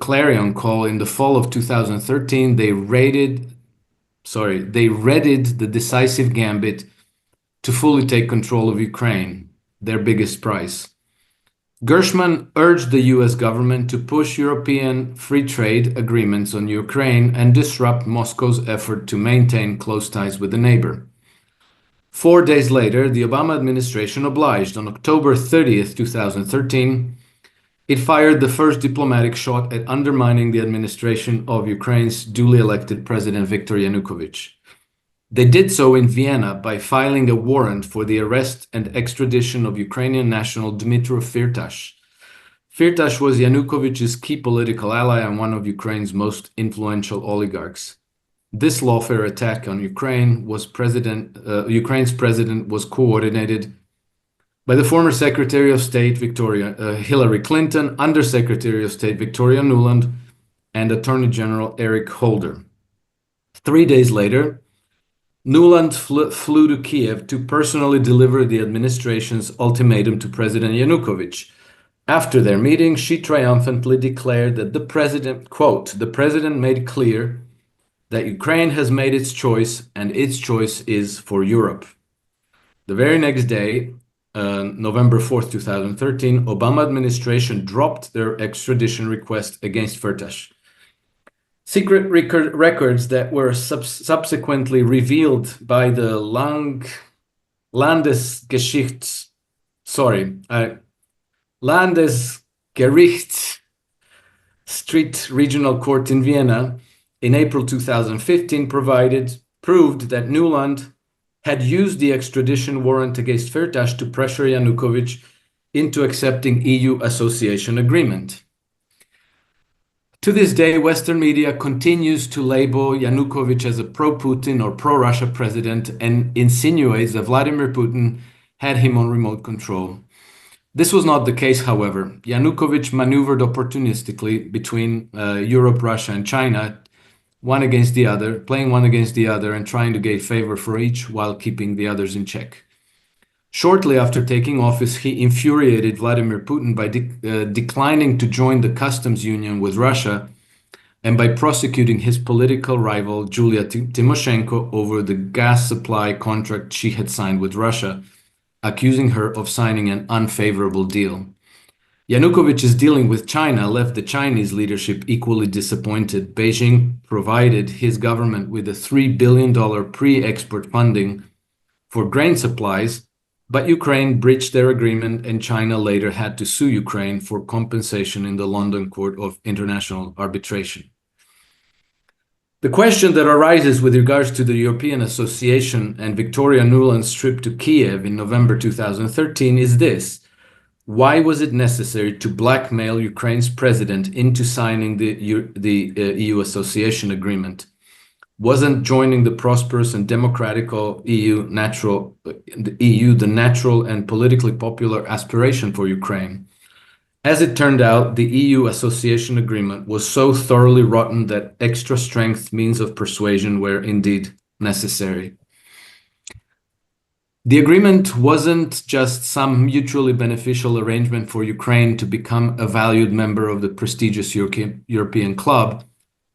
clarion call in the fall of 2013, they readied the decisive gambit to fully take control of Ukraine, their biggest prize. Gershman urged the US government to push European free trade agreements on Ukraine and disrupt Moscow's effort to maintain close ties with the neighbor. 4 days later, the Obama administration obliged. On October 30th, 2013, it fired the first diplomatic shot at undermining the administration of Ukraine's duly elected President Viktor Yanukovych. They did so in Vienna by filing a warrant for the arrest and extradition of Ukrainian national Dmytro Firtash. Firtash was Yanukovych's key political ally and one of Ukraine's most influential oligarchs. This lawfare attack on Ukraine Ukraine's president was coordinated by the former Secretary of State Hillary Clinton, Undersecretary of State Victoria Nuland, and Attorney General Eric Holder. 3 days later, Nuland flew to Kiev to personally deliver the administration's ultimatum to President Yanukovych. After their meeting, she triumphantly declared that the president, quote, "The president made clear that Ukraine has made its choice and its choice is for Europe." The very next day, November 4th, 2013, Obama administration dropped their extradition request against Firtash. Secret records that were subsequently revealed by the Landesgericht Street Regional Court in Vienna in April 2015 proved that Nuland had used the extradition warrant against Firtash to pressure Yanukovych into accepting EU association agreement. To this day, Western media continues to label Yanukovych as a pro-Putin or pro-Russia president and insinuates that Vladimir Putin had him on remote control. This was not the case, however. Yanukovych maneuvered opportunistically between Europe, Russia, and China, playing one against the other and trying to gain favor for each while keeping the others in check. Shortly after taking office, he infuriated Vladimir Putin by declining to join the customs union with Russia and by prosecuting his political rival, Julia Tymoshenko, over the gas supply contract she had signed with Russia, accusing her of signing an unfavorable deal. Yanukovych's dealing with China left the Chinese leadership equally disappointed. Beijing provided his government with a $3 billion pre-export funding for grain supplies, but Ukraine breached their agreement and China later had to sue Ukraine for compensation in the London Court of International Arbitration. The question that arises with regards to the European Association and Victoria Nuland's trip to Kiev in November 2013 is this: why was it necessary to blackmail Ukraine's president into signing the EU Association Agreement? Wasn't joining the prosperous and democratic EU the natural and politically popular aspiration for Ukraine? As it turned out, the EU Association Agreement was so thoroughly rotten that extra strength means of persuasion were indeed necessary. The agreement wasn't just some mutually beneficial arrangement for Ukraine to become a valued member of the prestigious European club,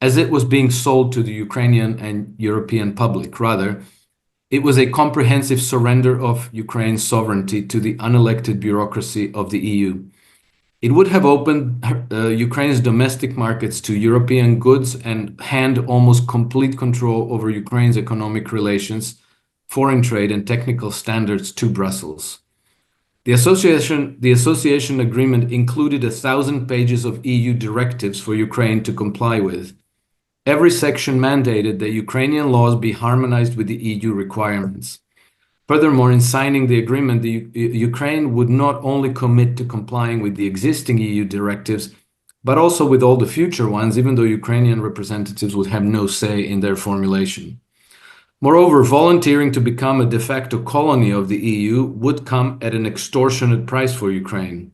as it was being sold to the Ukrainian and European public. Rather, it was a comprehensive surrender of Ukraine's sovereignty to the unelected bureaucracy of the EU. It would have opened Ukraine's domestic markets to European goods and hand almost complete control over Ukraine's economic relations, foreign trade, and technical standards to Brussels. The association agreement included 1,000 pages of EU directives for Ukraine to comply with. Every section mandated that Ukrainian laws be harmonized with the EU requirements. Furthermore, in signing the agreement, Ukraine would not only commit to complying with the existing EU directives, but also with all the future ones, even though Ukrainian representatives would have no say in their formulation. Moreover, volunteering to become a de facto colony of the EU would come at an extortionate price for Ukraine.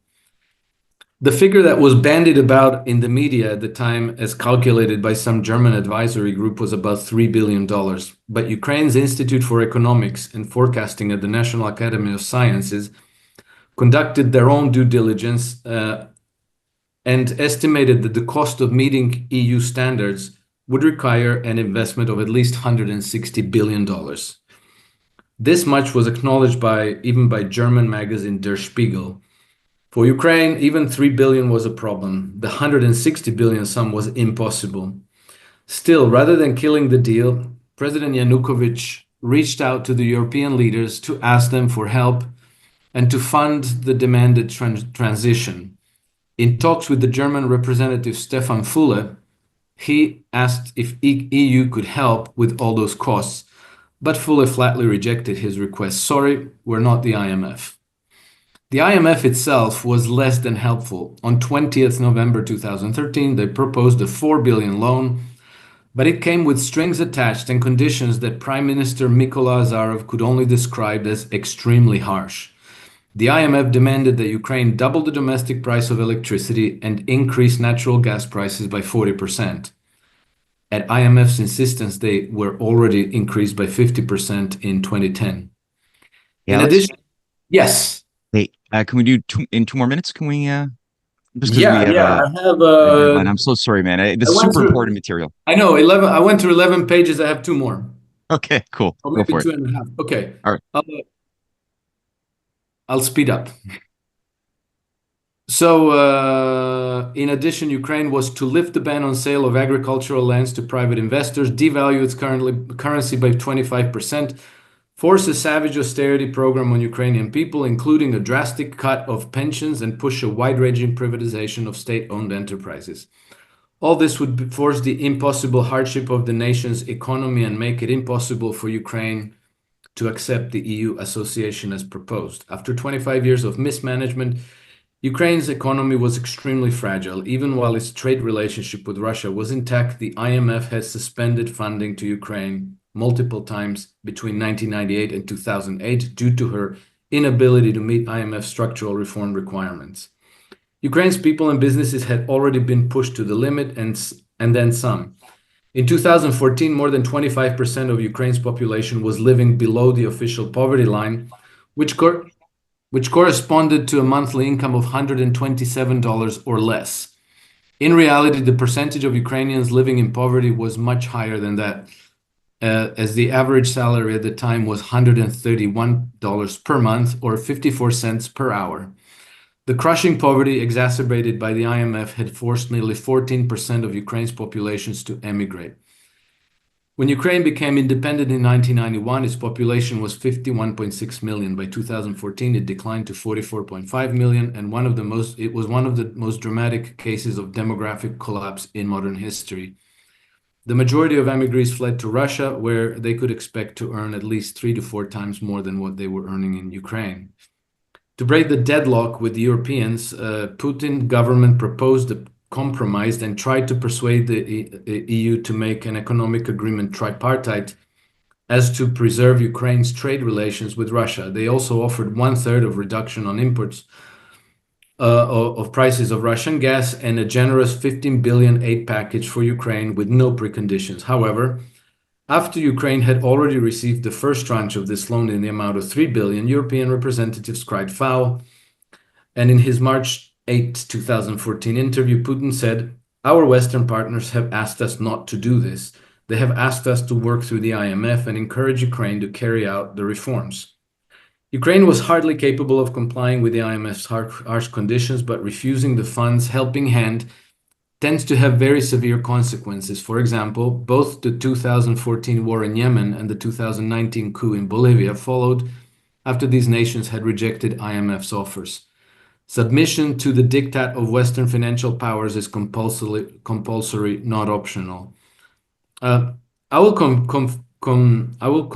The figure that was bandied about in the media at the time, as calculated by some German advisory group, was about $3 billion. But Ukraine's Institute for Economics and Forecasting at the National Academy of Sciences conducted their own due diligence and estimated that the cost of meeting EU standards would require an investment of at least $160 billion. This much was acknowledged even by German magazine Der Spiegel. For Ukraine, even $3 billion was a problem. The $160 billion sum was impossible. Still, rather than killing the deal, President Yanukovych reached out to the European leaders to ask them for help and to fund the demanded transition. In talks with the German representative Stefan Füle, he asked if EU could help with all those costs, but Füle flatly rejected his request. Sorry, we're not the IMF. The IMF itself was less than helpful. On 20th November 2013, they proposed a $4 billion loan, but it came with strings attached and conditions that Prime Minister Mykola Azarov could only describe as extremely harsh. The IMF demanded that Ukraine double the domestic price of electricity and increase natural gas prices by 40%. At IMF's insistence, they were already increased by 50% in 2010. In addition, yes. Hey, can we do two more minutes? Can we? Just Yeah, we have I have. deadline. I'm so sorry, man. This is super important material. I know 11. I went through 11 pages. I have 2 more. Okay, cool. Or Go maybe for 2.5. Okay. All right. I'll speed up. So, in addition, Ukraine was to lift the ban on sale of agricultural lands to private investors, devalue its currency by 25%, force a savage austerity program on Ukrainian people, including a drastic cut of pensions, and push a wide-ranging privatization of state-owned enterprises. All this would force the impossible hardship of the nation's economy and make it impossible for Ukraine to accept the EU association as proposed. After 25 years of mismanagement, Ukraine's economy was extremely fragile. Even while its trade relationship with Russia was intact, the IMF has suspended funding to Ukraine multiple times between 1998 and 2008 due to her inability to meet IMF structural reform requirements. Ukraine's people and businesses had already been pushed to the limit and then some. In 2014, more than 25% of Ukraine's population was living below the official poverty line, which corresponded to a monthly income of $127 or less. In reality, the percentage of Ukrainians living in poverty was much higher than that, as the average salary at the time was $131 per month or 54 cents per hour. The crushing poverty exacerbated by the IMF had forced nearly 14% of Ukraine's populations to emigrate. When Ukraine became independent in 1991, its population was 51.6 million. By 2014, it declined to 44.5 million, and it was one of the most dramatic cases of demographic collapse in modern history. The majority of emigres fled to Russia, where they could expect to earn at least 3 to 4 times more than what they were earning in Ukraine. To break the deadlock with the Europeans, Putin government proposed a compromise and tried to persuade the EU to make an economic agreement tripartite as to preserve Ukraine's trade relations with Russia. They also offered 1/3 of reduction on imports of prices of Russian gas and a generous 15 billion aid package for Ukraine with no preconditions. However, after Ukraine had already received the first tranche of this loan in the amount of 3 billion, European representatives cried foul. And in his March 8, 2014 interview, Putin said, "Our Western partners have asked us not to do this. They have asked us to work through the IMF and encourage Ukraine to carry out the reforms." Ukraine was hardly capable of complying with the IMF's harsh conditions, but refusing the fund's helping hand tends to have very severe consequences. For example, both the 2014 war in Yemen and the 2019 coup in Bolivia followed after these nations had rejected IMF's offers. Submission to the diktat of Western financial powers is compulsory, not optional. I will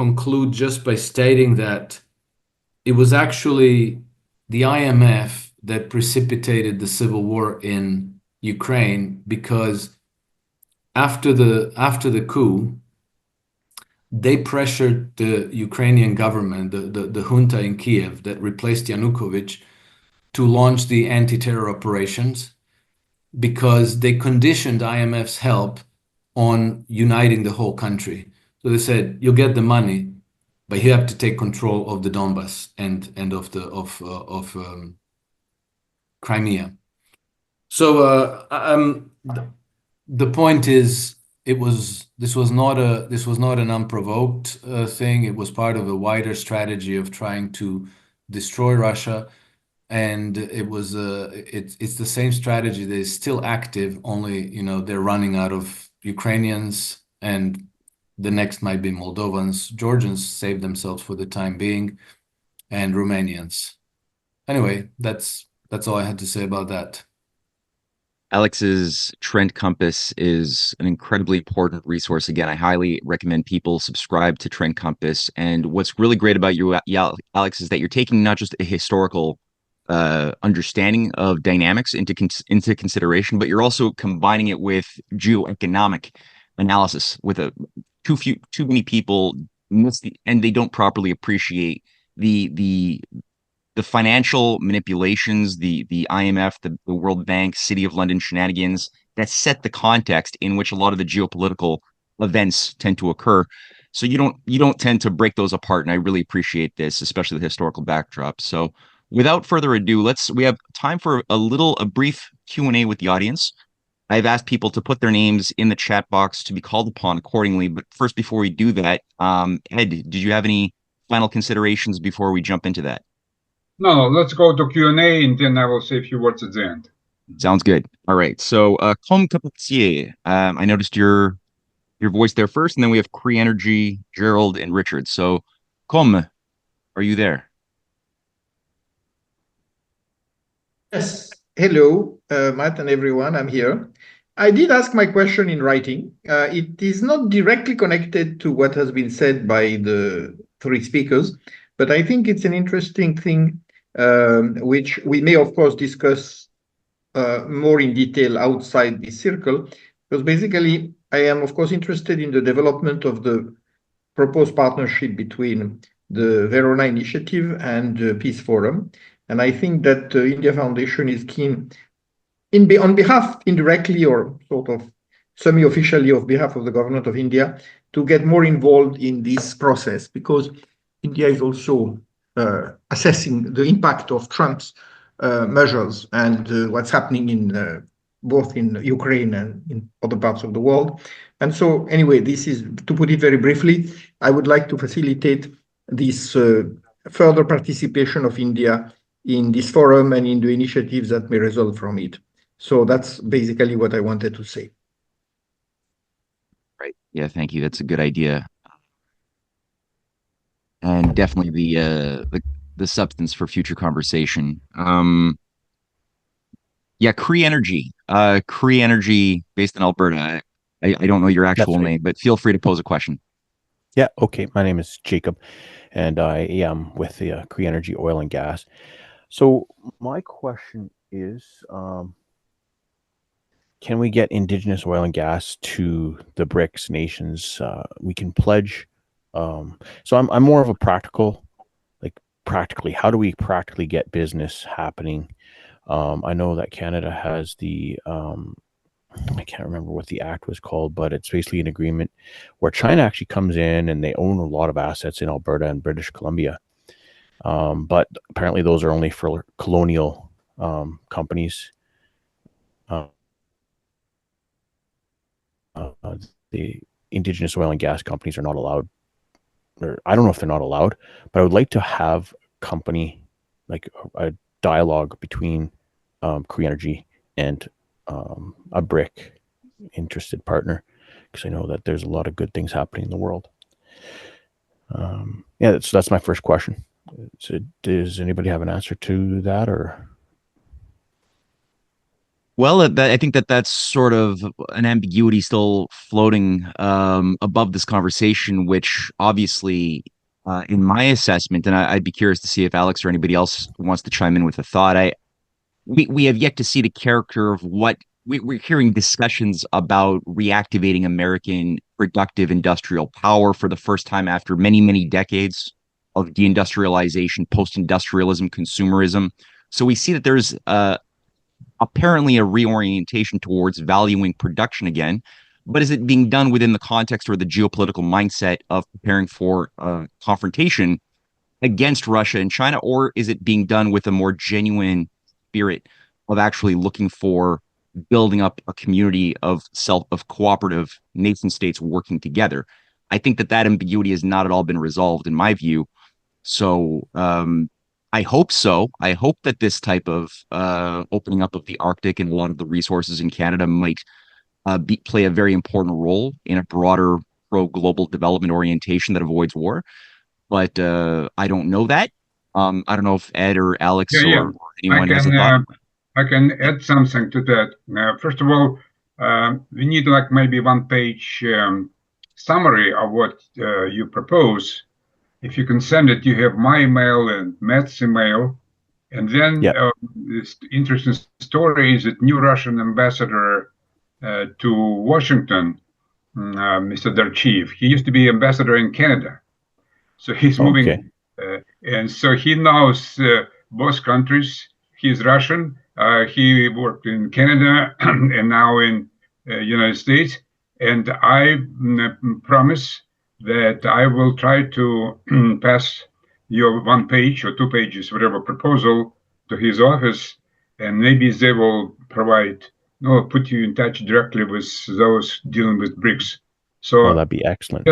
conclude just by stating that it was actually the IMF that precipitated the civil war in Ukraine, because after the coup, they pressured the Ukrainian government, the junta in Kiev that replaced Yanukovych, to launch the anti-terror operations, because they conditioned IMF's help on uniting the whole country. So they said, "You'll get the money, but you have to take control of the Donbas and of Crimea." So the point is, this was not an unprovoked thing. It was part of a wider strategy of trying to destroy Russia. And it's the same strategy that is still active, only, they're running out of Ukrainians, and the next might be Moldovans. Georgians saved themselves for the time being, and Romanians. Anyway, that's all I had to say about that. Alex's Trend Compass is an incredibly important resource. Again, I highly recommend people subscribe to Trend Compass. And what's really great about you, Alex, is that you're taking not just a historical understanding of dynamics into consideration, but you're also combining it with geoeconomic analysis. With too many people miss and they don't properly appreciate the financial manipulations, the IMF, the World Bank, City of London shenanigans that set the context in which a lot of the geopolitical events tend to occur. So you don't tend to break those apart, and I really appreciate this, especially the historical backdrop. So without further ado, we have time for a brief Q&A with the audience. I've asked people to put their names in the chat box to be called upon accordingly. But first, before we do that, Ed, did you have any final considerations before we jump into that? No, let's go to Q&A, and then I will say a few words at the end. Sounds good. All right. So, Comme Capetier, I noticed your voice there first, and then we have Cree Energy, Gerald, and Richard. So, Comme, are you there? Yes. Hello, Matt and everyone. I'm here. I did ask my question in writing. It is not directly connected to what has been said by the three speakers, but I think it's an interesting thing, which we may, of course, discuss more in detail outside this circle, because basically I am, of course, interested in the development of the proposed partnership between the Verona Initiative and the Peace Forum. And I think that the India Foundation is keen, on behalf, indirectly or sort of semi-officially, of behalf of the government of India, to get more involved in this process, because India is also assessing the impact of Trump's measures and what's happening in both in Ukraine and in other parts of the world. And so, anyway, this is, to put it very briefly, I would like to facilitate this further participation of India in this forum and in the initiatives that may result from it. So that's basically what I wanted to say. Right. Yeah, thank you. That's a good idea. And definitely the substance for future conversation. Yeah, Cree Energy. Cree Energy based in Alberta. I don't know your actual name, but feel free to pose a question. Yeah, okay. My name is Jacob, and I am with the Cree Energy Oil and Gas. So my question is, can we get indigenous oil and gas to the BRICS nations? We can pledge. So I'm more of a practical, like practically, how do we practically get business happening? I know that Canada has the, I can't remember what the act was called, but it's basically an agreement where China actually comes in and they own a lot of assets in Alberta and British Columbia. But apparently those are only for colonial companies. The indigenous oil and gas companies are not allowed, or I don't know if they're not allowed, but I would like to have company, like a dialogue between Cree Energy and a BRIC interested partner, because I know that there's a lot of good things happening in the world. Yeah, so that's my first question. So does anybody have an answer to that, or? Well, I think that's sort of an ambiguity still floating above this conversation, which obviously, in my assessment, and I'd be curious to see if Alex or anybody else wants to chime in with a thought. We have yet to see the character of what we're hearing discussions about reactivating American productive industrial power for the first time after many, many decades of deindustrialization, post-industrialism, consumerism. So we see that there's apparently a reorientation towards valuing production again. But is it being done within the context or the geopolitical mindset of preparing for confrontation against Russia and China, or is it being done with a more genuine spirit of actually looking for building up a community of cooperative nation states working together? I think that ambiguity has not at all been resolved in my view. So I hope so. I hope that this type of opening up of the Arctic and a lot of the resources in Canada might play a very important role in a broader pro-global development orientation that avoids war. But I don't know that. I don't know if Ed or Alex or anyone has a thought. I can add something to that. First of all, we need like maybe one-page summary of what you propose. If you can send it, you have my email and Matt's email. And then this interesting story is that new Russian ambassador to Washington, Mr. Darchiv, he used to be ambassador in Canada. So he's moving, and so he knows both countries. He's Russian. He worked in Canada and now in United States. And I promise that I will try to pass your 1 page or 2 pages, whatever proposal, to his office, and maybe they will provide, put you in touch directly with those dealing with BRICS. So that'd be excellent.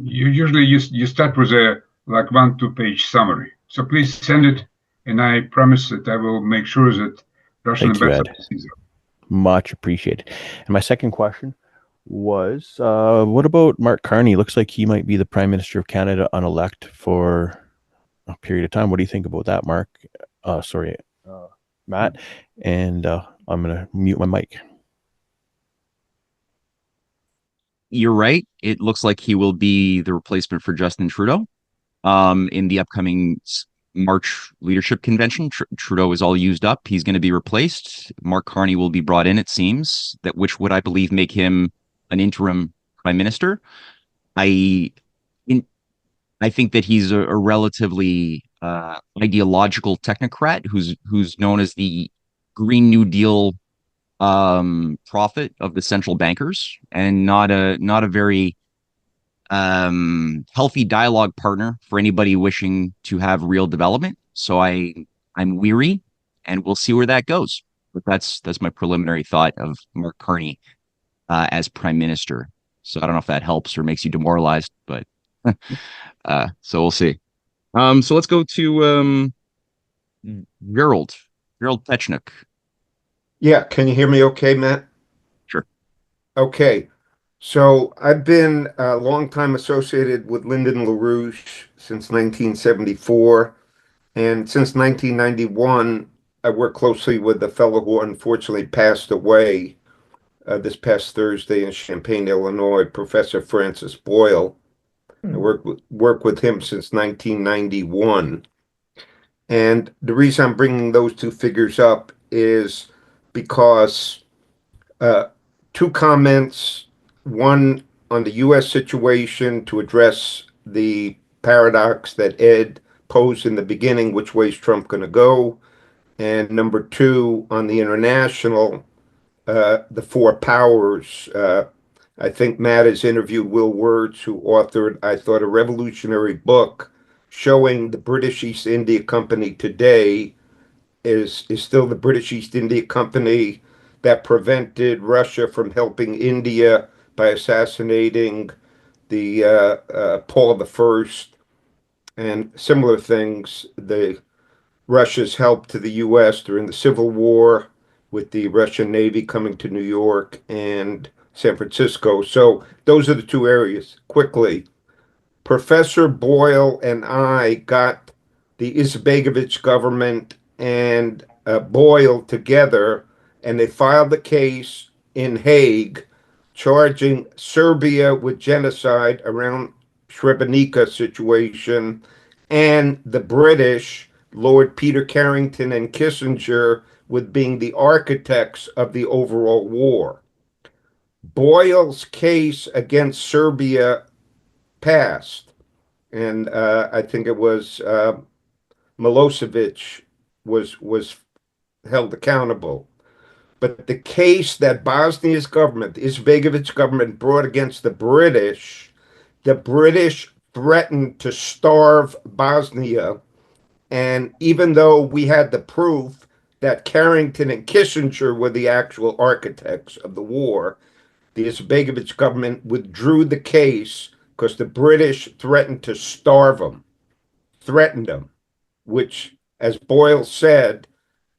Usually you start with a 1-2 page summary. So please send it, and I promise that I will make sure that Russian ambassador sees it. Much appreciated. And my second question was, what about Mark Carney? Looks like he might be the Prime Minister of Canada unelect for a period of time. What do you think about that, Mark? Matt? And I'm going to mute my mic. you're right. It looks like he will be the replacement for Justin Trudeau in the upcoming March leadership convention. Trudeau is all used up. He's going to be replaced. Mark Carney will be brought in, it seems, that which would, I believe, make him an interim prime minister. I think that he's a relatively ideological technocrat who's known as the Green New Deal prophet of the central bankers, and not a very healthy dialogue partner for anybody wishing to have real development. So I'm weary, and we'll see where that goes. But that's my preliminary thought of Mark Carney as prime minister. So I don't know if that helps or makes you demoralized, but so we'll see. So let's go to Gerald Pechnik. Yeah, can you hear me okay, Matt? Sure. Okay. So I've been a long time associated with Lyndon LaRouche since 1974. And since 1991, I worked closely with the fellow who unfortunately passed away this past Thursday in Champaign, Illinois, Professor Francis Boyle. I worked with him since 1991. And the reason I'm bringing those two figures up is because two comments, one on the U.S. situation to address the paradox that Ed posed in the beginning, which way is Trump going to go? And number two, on the international, the four powers. I think Matt has interviewed Will Wirtz, who authored, I thought, a revolutionary book showing the British East India Company today is still the British East India Company that prevented Russia from helping India by assassinating the Paul I and similar things. The Russia's help to the U.S. during the Civil War, with the Russian Navy coming to New York and San Francisco. So those are the two areas. Quickly, Professor Boyle and I got the Izetbegovic government and Boyle together, and they filed the case in Hague, charging Serbia with genocide around Srebrenica situation, and the British, Lord Peter Carrington and Kissinger, with being the architects of the overall war. Boyle's case against Serbia passed, and I think it was Milosevic was held accountable. But the case that Bosnia's government, the Izetbegovic government, brought against the British threatened to starve Bosnia. And even though we had the proof that Carrington and Kissinger were the actual architects of the war, the Izetbegovic government withdrew the case because the British threatened to starve them, which, as Boyle said,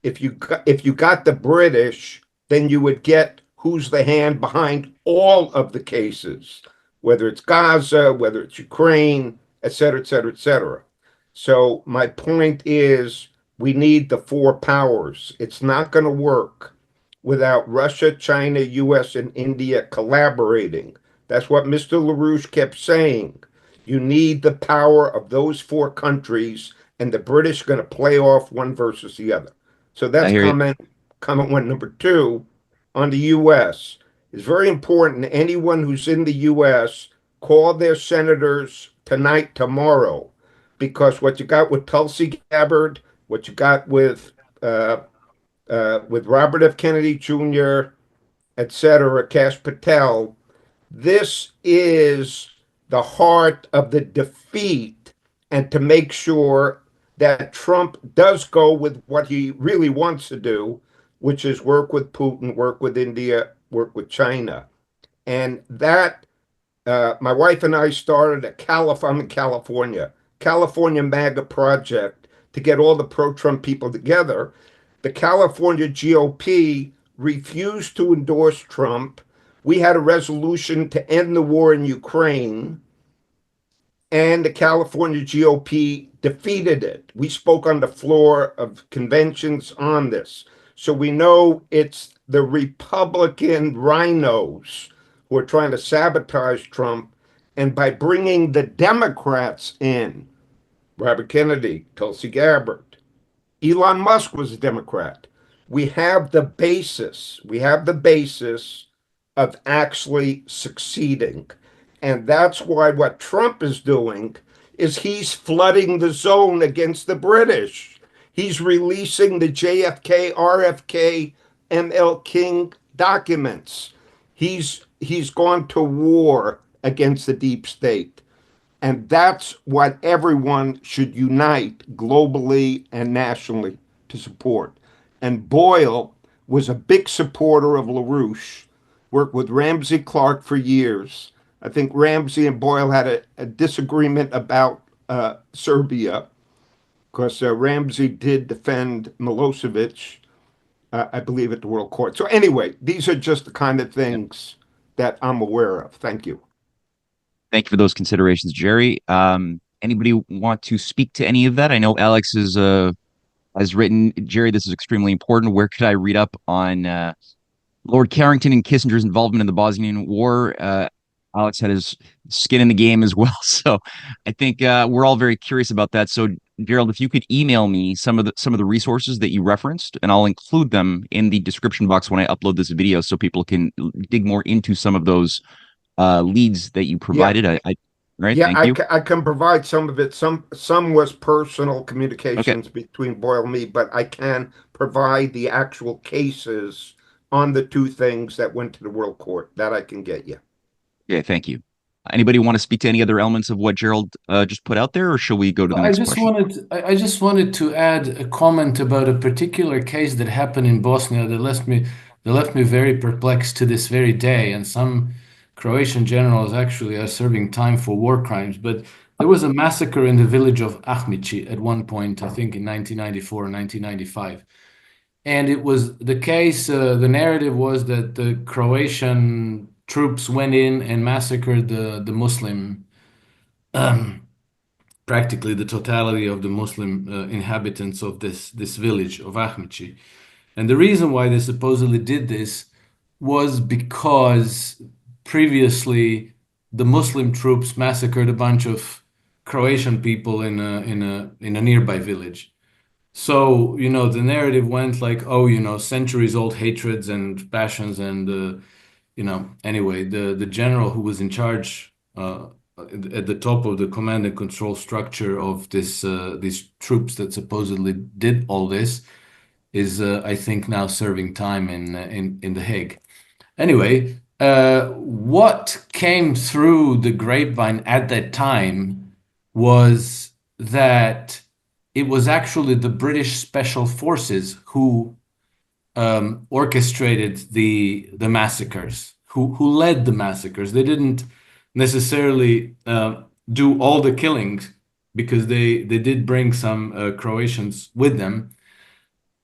if you got the British, then you would get who's the hand behind all of the cases, whether it's Gaza, whether it's Ukraine, et cetera, et cetera, et cetera. So my point is, we need the four powers. It's not going to work without Russia, China, US, and India collaborating. That's what Mr. LaRouche kept saying. You need the power of those four countries, and the British are going to play off one versus the other. So that's comment one. Number two, on the US. It's very important. Anyone who's in the US, call their senators tonight, tomorrow, because what you got with Tulsi Gabbard, what you got with Robert F. Kennedy Jr., et cetera, Kash Patel, this is the heart of the defeat, and to make sure that Trump does go with what he really wants to do, which is work with Putin, work with India, work with China. And that, my wife and I started I'm in California MAGA project to get all the pro-Trump people together. The California GOP refused to endorse Trump. We had a resolution to end the war in Ukraine, and the California GOP defeated it. We spoke on the floor of conventions on this. So we know it's the Republican rhinos who are trying to sabotage Trump. And by bringing the Democrats in, Robert Kennedy, Tulsi Gabbard, Elon Musk was a Democrat. We have the basis. We have the basis of actually succeeding. And that's why what Trump is doing is he's flooding the zone against the British. He's releasing the JFK, RFK, ML King documents. He's gone to war against the deep state. And that's what everyone should unite globally and nationally to support. And Boyle was a big supporter of LaRouche, worked with Ramsey Clark for years. I think Ramsey and Boyle had a disagreement about Serbia, because Ramsey did defend Milosevic, I believe, at the World Court. So anyway, these are just the kind of things that I'm aware of. Thank you. Thank you for those considerations, Jerry. Anybody want to speak to any of that? I know Alex is has written, Jerry, this is extremely important. Where could I read up on Lord Carrington and Kissinger's involvement in the Bosnian War? Alex had his skin in the game as well, so I think we're all very curious about that. So, Gerald, if you could email me some of the resources that you referenced, and I'll include them in the description box when I upload this video, so people can dig more into some of those leads that you provided. Yeah. Right. Yeah, Thank you. I can provide some of it. Some was personal communications between Boyle and me, but I can provide the actual cases on the two things that went to the World Court. That I can get you. Yeah, thank you. Anybody want to speak to any other elements of what Gerald just put out there, or shall we go to the next question? I just wanted to add a comment about a particular case that happened in Bosnia that left me very perplexed to this very day, and some Croatian generals actually are serving time for war crimes. But there was a massacre in the village of Ahmići at one point, I think in 1994 or 1995. And it was the case, the narrative was that the Croatian troops went in and massacred the Muslim, practically the totality of the Muslim inhabitants of this village of Ahmići. And the reason why they supposedly did this was because previously the Muslim troops massacred a bunch of Croatian people in a nearby village. So, the narrative went like, oh, centuries-old hatreds and passions, and anyway, the general who was in charge at the top of the command and control structure of these troops that supposedly did all this is, I think, now serving time in The Hague. Anyway, what came through the grapevine at that time was that it was actually the British Special Forces who orchestrated the massacres, who led the massacres. They didn't necessarily do all the killings, because they did bring some Croatians with them,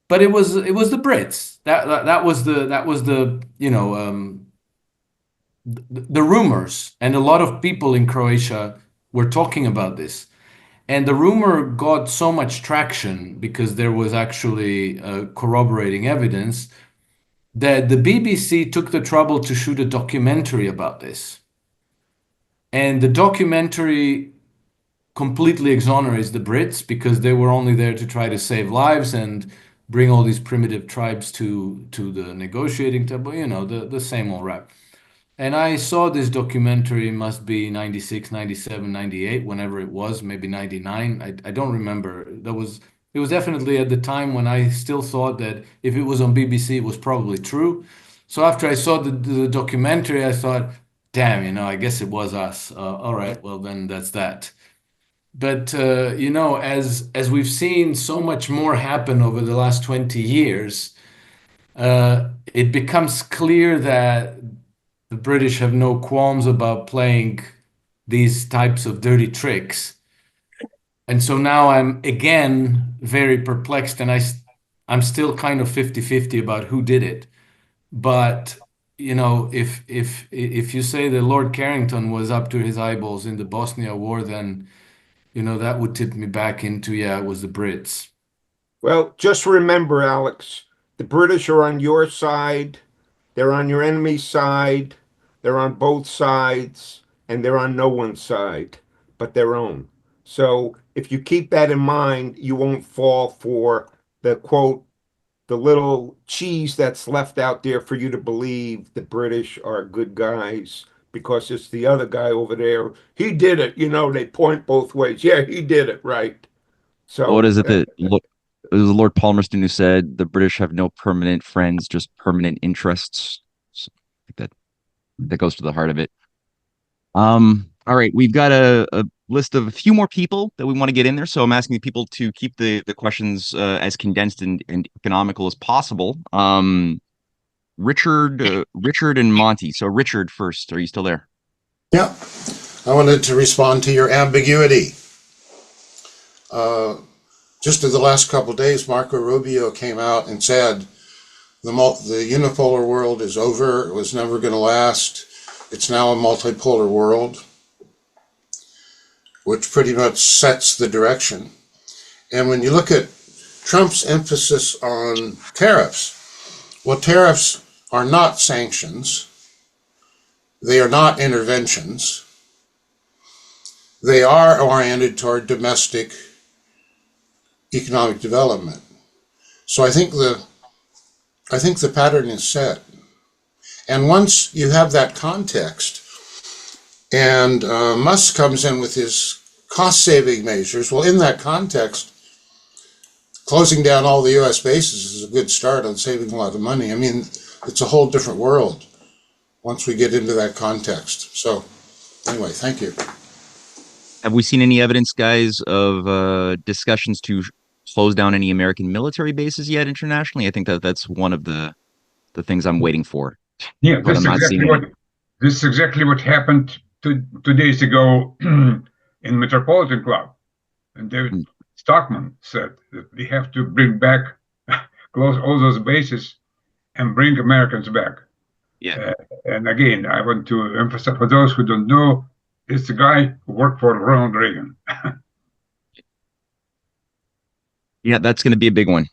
but it was the Brits. That was the the rumors, and a lot of people in Croatia were talking about this. And the rumor got so much traction because there was actually corroborating evidence that the BBC took the trouble to shoot a documentary about this. And the documentary completely exonerates the Brits because they were only there to try to save lives and bring all these primitive tribes to the negotiating table, the same old rap. And I saw this documentary, must be 96, 97, 98, whenever it was, maybe 99. I don't remember. It was definitely at the time when I still thought that if it was on BBC, it was probably true. So after I saw the documentary, I thought, damn, I guess it was us. All right, well, then that's that. But, as we've seen so much more happen over the last 20 years, it becomes clear that the British have no qualms about playing these types of dirty tricks. And so now I'm again very perplexed, and I'm still kind of 50-50 about who did it. But, if you say that Lord Carrington was up to his eyeballs in the Bosnia War, then, that would tip me back into, it was the Brits. Well, just remember, Alex, the British are on your side. They're on your enemy's side. They're on both sides, and they're on no one's side but their own. So if you keep that in mind, you won't fall for the quote, the little cheese that's left out there for you to believe the British are good guys because it's the other guy over there. He did it. They point both ways. Yeah, he did it, right? What So is it that it was Lord Palmerston who said the British have no permanent friends, just permanent interests? So I think that goes to the heart of it. All right, we've got a list of a few more people that we want to get in there. So I'm asking the people to keep the questions as condensed and economical as possible. Richard and Monty. So Richard first. Are you still there? Yeah, I wanted to respond to your ambiguity. Just in the last couple of days, Marco Rubio came out and said the unipolar world is over. It was never going to last. It's now a multipolar world, which pretty much sets the direction. And when you look at Trump's emphasis on tariffs, well, tariffs are not sanctions. They are not interventions. They are oriented toward domestic economic development. So I think the pattern is set. And once you have that context, and Musk comes in with his cost-saving measures, well, in that context, closing down all the U.S. bases is a good start on saving a lot of money. I mean, it's a whole different world once we get into that context. So anyway, thank you. Have we seen any evidence, guys, of discussions to close down any American military bases yet internationally? I think that's one of the things I'm waiting for. Yeah, this is exactly what happened 2 days ago in Metropolitan Club. And David Stockman said that we have to bring back, close all those bases and bring Americans back. Yeah. And again, I want to emphasize for those who don't know, it's the guy who worked for Ronald Reagan. Yeah, that's going to be a big one.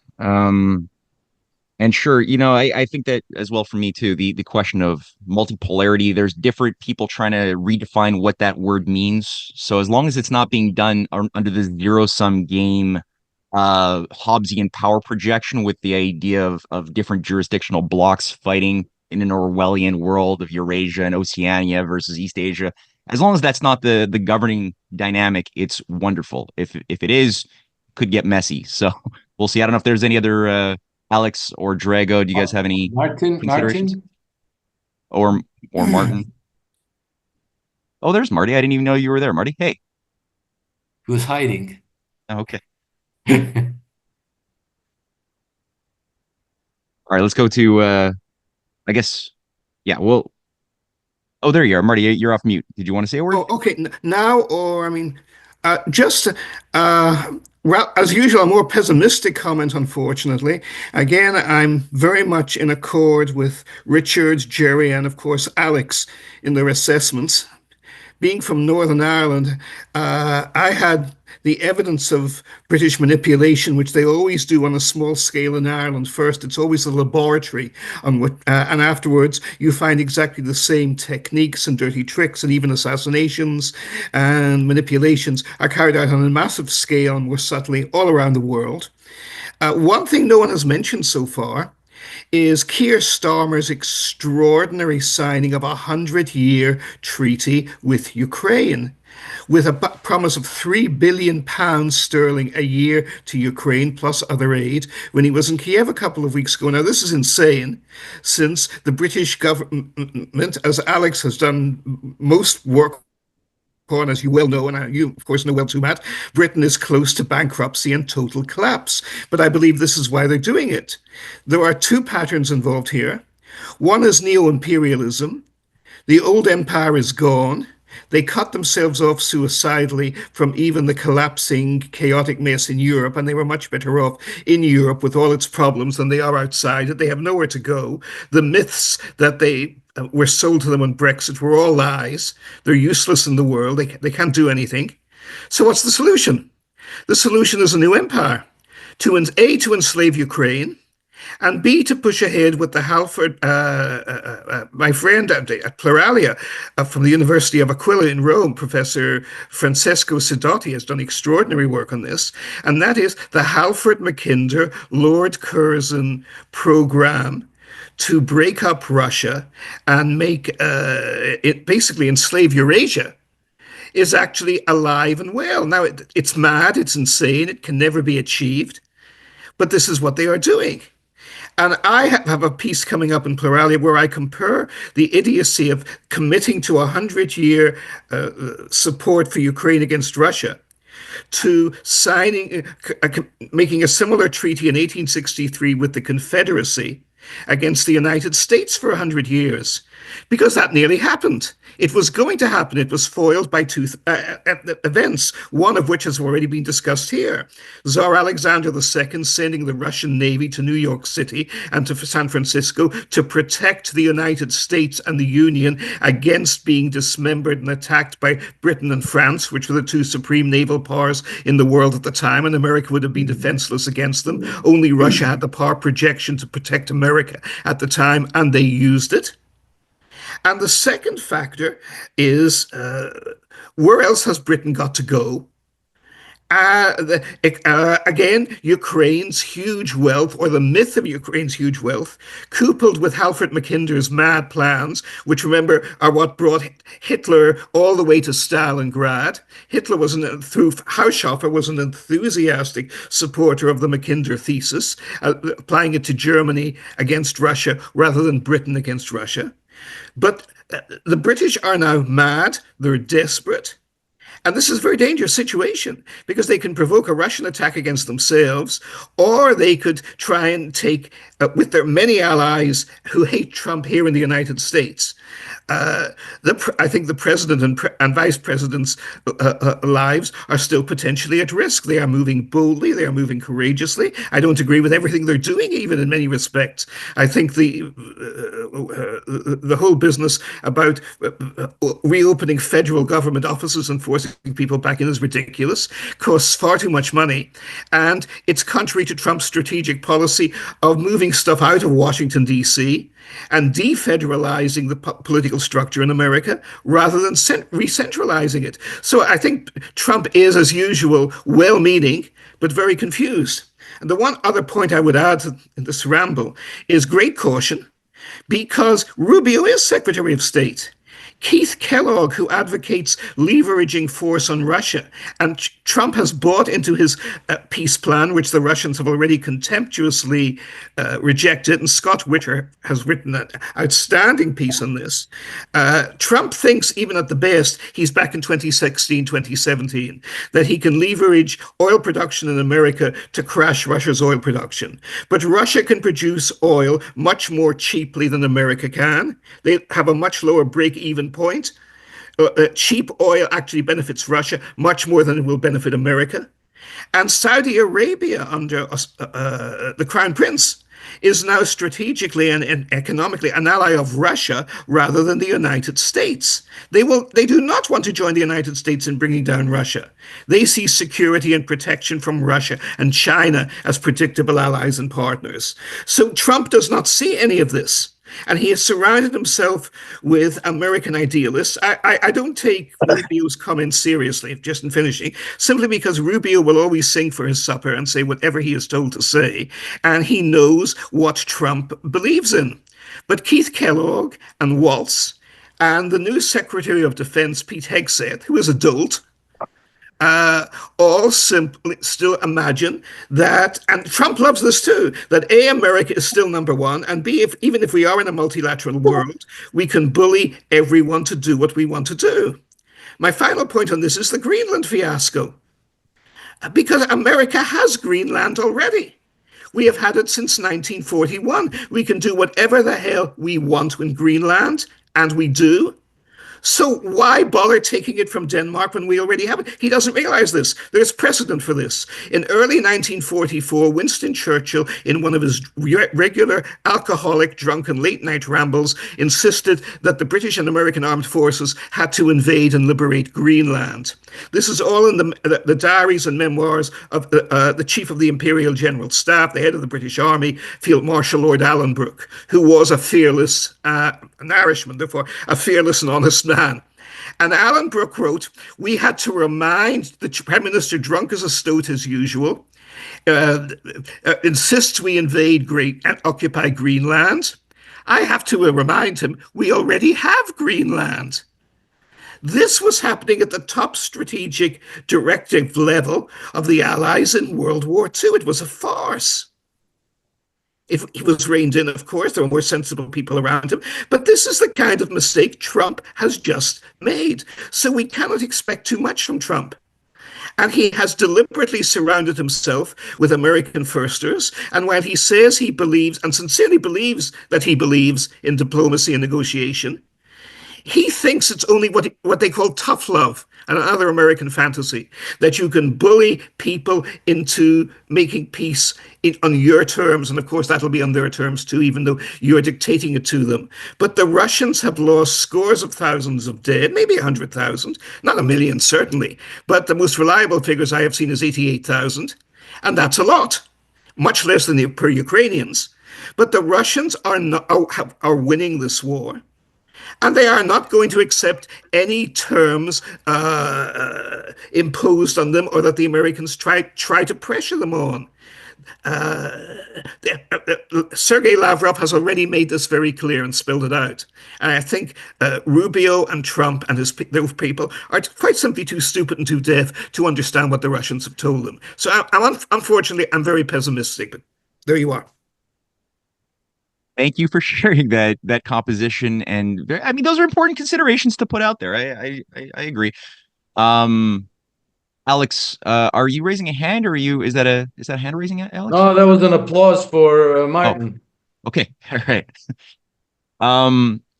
And sure, I think that as well for me too, the question of multipolarity, there's different people trying to redefine what that word means. So as long as it's not being done under the zero-sum game, Hobbesian power projection with the idea of different jurisdictional blocks fighting in an Orwellian world of Eurasia and Oceania versus East Asia, as long as that's not the governing dynamic, it's wonderful. If it is, could get messy. So we'll see. I don't know if there's any other Alex or Drago, do you guys have any considerations? Or Martin? Oh, there's Marty. I didn't even know you were there, Marty. Hey. He was hiding. Oh, okay. All right, let's go to I guess, yeah, well, oh, there you are, Marty. You're off mute. Did you want to say a word? Oh, okay. Now, or I mean, just well, as usual, a more pessimistic comment, unfortunately. Again, I'm very much in accord with Richard, Jerry, and of course, Alex in their assessments. Being from Northern Ireland, I had the evidence of British manipulation, which they always do on a small scale in Ireland. First, it's always a laboratory, and afterwards you find exactly the same techniques and dirty tricks and even assassinations and manipulations are carried out on a massive scale and more subtly all around the world. One thing no one has mentioned so far is Keir Starmer's extraordinary signing of a 100-year treaty with Ukraine, with a promise of £3 billion a year to Ukraine, plus other aid, when he was in Kiev a couple of weeks ago. Now, this is insane, since the British government, as Alex has done most work on, as you well know, and you, of course, know well too, Matt, Britain is close to bankruptcy and total collapse. But I believe this is why they're doing it. There are two patterns involved here. One is neo-imperialism. The old empire is gone. They cut themselves off suicidally from even the collapsing, chaotic mess in Europe, and they were much better off in Europe with all its problems than they are outside it. They have nowhere to go. The myths that they were sold to them on Brexit were all lies. They're useless in the world. They can't do anything. So what's the solution? The solution is a new empire. To enslave Ukraine, and B, to push ahead with the Halford, my friend at Pluralia from the University of Aquila in Rome, Professor Francesco Sidotti, has done extraordinary work on this, and that is the Halford-Mackinder Lord Curzon program to break up Russia and make it basically enslave Eurasia is actually alive and well. Now, it's mad, it's insane, it can never be achieved, but this is what they are doing. And I have a piece coming up in Pluralia where I compare the idiocy of committing to 100-year support for Ukraine against Russia to signing, making a similar treaty in 1863 with the Confederacy against the United States for 100 years, because that nearly happened. It was going to happen. It was foiled by two events, one of which has already been discussed here. Tsar Alexander II sending the Russian Navy to New York City and to San Francisco to protect the United States and the Union against being dismembered and attacked by Britain and France, which were the two supreme naval powers in the world at the time, and America would have been defenseless against them. Only Russia had the power projection to protect America at the time, and they used it. And the second factor is where else has Britain got to go? Again, Ukraine's huge wealth, or the myth of Ukraine's huge wealth, coupled with Halford Mackinder's mad plans, which, remember, are what brought Hitler all the way to Stalingrad. Hitler through Haushofer, was an enthusiastic supporter of the Mackinder thesis, applying it to Germany against Russia rather than Britain against Russia. But the British are now mad, they're desperate, and this is a very dangerous situation because they can provoke a Russian attack against themselves, or they could try and take, with their many allies who hate Trump here in the United States, I think the president and vice president's lives are still potentially at risk. They are moving boldly. They are moving courageously. I don't agree with everything they're doing, even in many respects. I think the whole business about reopening federal government offices and forcing people back in is ridiculous, costs far too much money, and it's contrary to Trump's strategic policy of moving stuff out of Washington, D.C., and defederalizing the political structure in America rather than re-centralizing it. So I think Trump is, as usual, well-meaning, but very confused. And the one other point I would add in this ramble is great caution, because Rubio is Secretary of State. Keith Kellogg, who advocates leveraging force on Russia, and Trump has bought into his peace plan, which the Russians have already contemptuously rejected, and Scott Witter has written an outstanding piece on this. Trump thinks, even at the best, he's back in 2016, 2017, that he can leverage oil production in America to crash Russia's oil production. But Russia can produce oil much more cheaply than America can. They have a much lower break-even point. Cheap oil actually benefits Russia much more than it will benefit America. And Saudi Arabia, under the Crown Prince, is now strategically and economically an ally of Russia rather than the United States. They do not want to join the United States in bringing down Russia. They see security and protection from Russia and China as predictable allies and partners. So Trump does not see any of this. And he has surrounded himself with American idealists. I don't take Rubio's comments seriously, just in finishing, simply because Rubio will always sing for his supper and say whatever he is told to say, and he knows what Trump believes in. But Keith Kellogg and Waltz and the new Secretary of Defense, Pete Hegseth, who is a dolt, all simply still imagine that, and Trump loves this too, that A, America is still number one, and B, even if we are in a multilateral world, we can bully everyone to do what we want to do. My final point on this is the Greenland fiasco, because America has Greenland already. We have had it since 1941. We can do whatever the hell we want in Greenland, and we do. So why bother taking it from Denmark when we already have it? He doesn't realize this. There's precedent for this. In early 1944, Winston Churchill, in one of his regular alcoholic, drunken late-night rambles, insisted that the British and American armed forces had to invade and liberate Greenland. This is all in the diaries and memoirs of the chief of the Imperial General Staff, the head of the British Army, Field Marshal Lord Allenbrook, who was a fearless, an Irishman, therefore a fearless and honest man. And Allenbrook wrote, we had to remind the Prime Minister, drunk as a stoat as usual, insists we invade and occupy Greenland. I have to remind him we already have Greenland. This was happening at the top strategic directive level of the Allies in World War II. It was a farce. If he was reined in, of course, there were more sensible people around him. But this is the kind of mistake Trump has just made. So we cannot expect too much from Trump. And he has deliberately surrounded himself with American firsters. And while he says he believes, and sincerely believes, that he believes in diplomacy and negotiation, he thinks it's only what they call tough love, another American fantasy, that you can bully people into making peace on your terms. And of course, that'll be on their terms too, even though you're dictating it to them. But the Russians have lost scores of thousands of dead, maybe 100,000, not a million, certainly. But the most reliable figures I have seen is 88,000. And that's a lot, much less than per Ukrainians. But the Russians are winning this war. And they are not going to accept any terms imposed on them or that the Americans try to pressure them on. Sergei Lavrov has already made this very clear and spelled it out. And I think Rubio and Trump and those people are quite simply too stupid and too deaf to understand what the Russians have told them. So unfortunately, I'm very pessimistic. But there you are. Thank you for sharing that composition, and I mean those are important considerations to put out there. I agree. Alex, are you raising a hand, or is that a hand raising, Alex? No, that was an applause for Martin. Oh, okay, all right.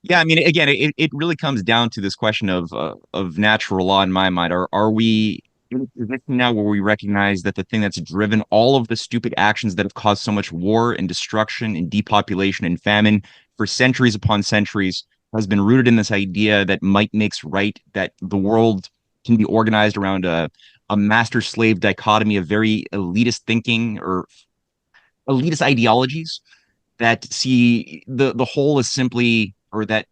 Yeah, I mean, again, it really comes down to this question of natural law in my mind. Are we in a position now where we recognize that the thing that's driven all of the stupid actions that have caused so much war and destruction and depopulation and famine for centuries upon centuries has been rooted in this idea that might makes right, that the world can be organized around a master-slave dichotomy of very elitist thinking or elitist ideologies that see the whole as simply, or that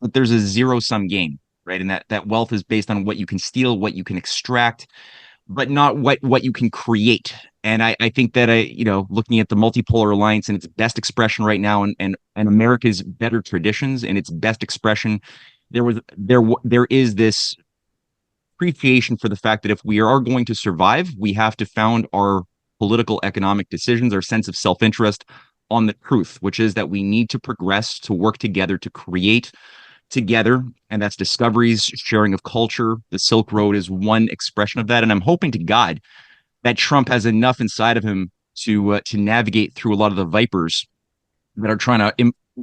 there's a zero-sum game, right? And that wealth is based on what you can steal, what you can extract, but not what you can create. And I think that looking at the multipolar alliance in its best expression right now, and America's better traditions in its best expression, there is this appreciation for the fact that if we are going to survive, we have to found our political economic decisions, our sense of self-interest, on the truth, which is that we need to progress, to work together, to create together, and that's discoveries, sharing of culture. The Silk Road is one expression of that, and I'm hoping to God that Trump has enough inside of him to navigate through a lot of the vipers that are trying to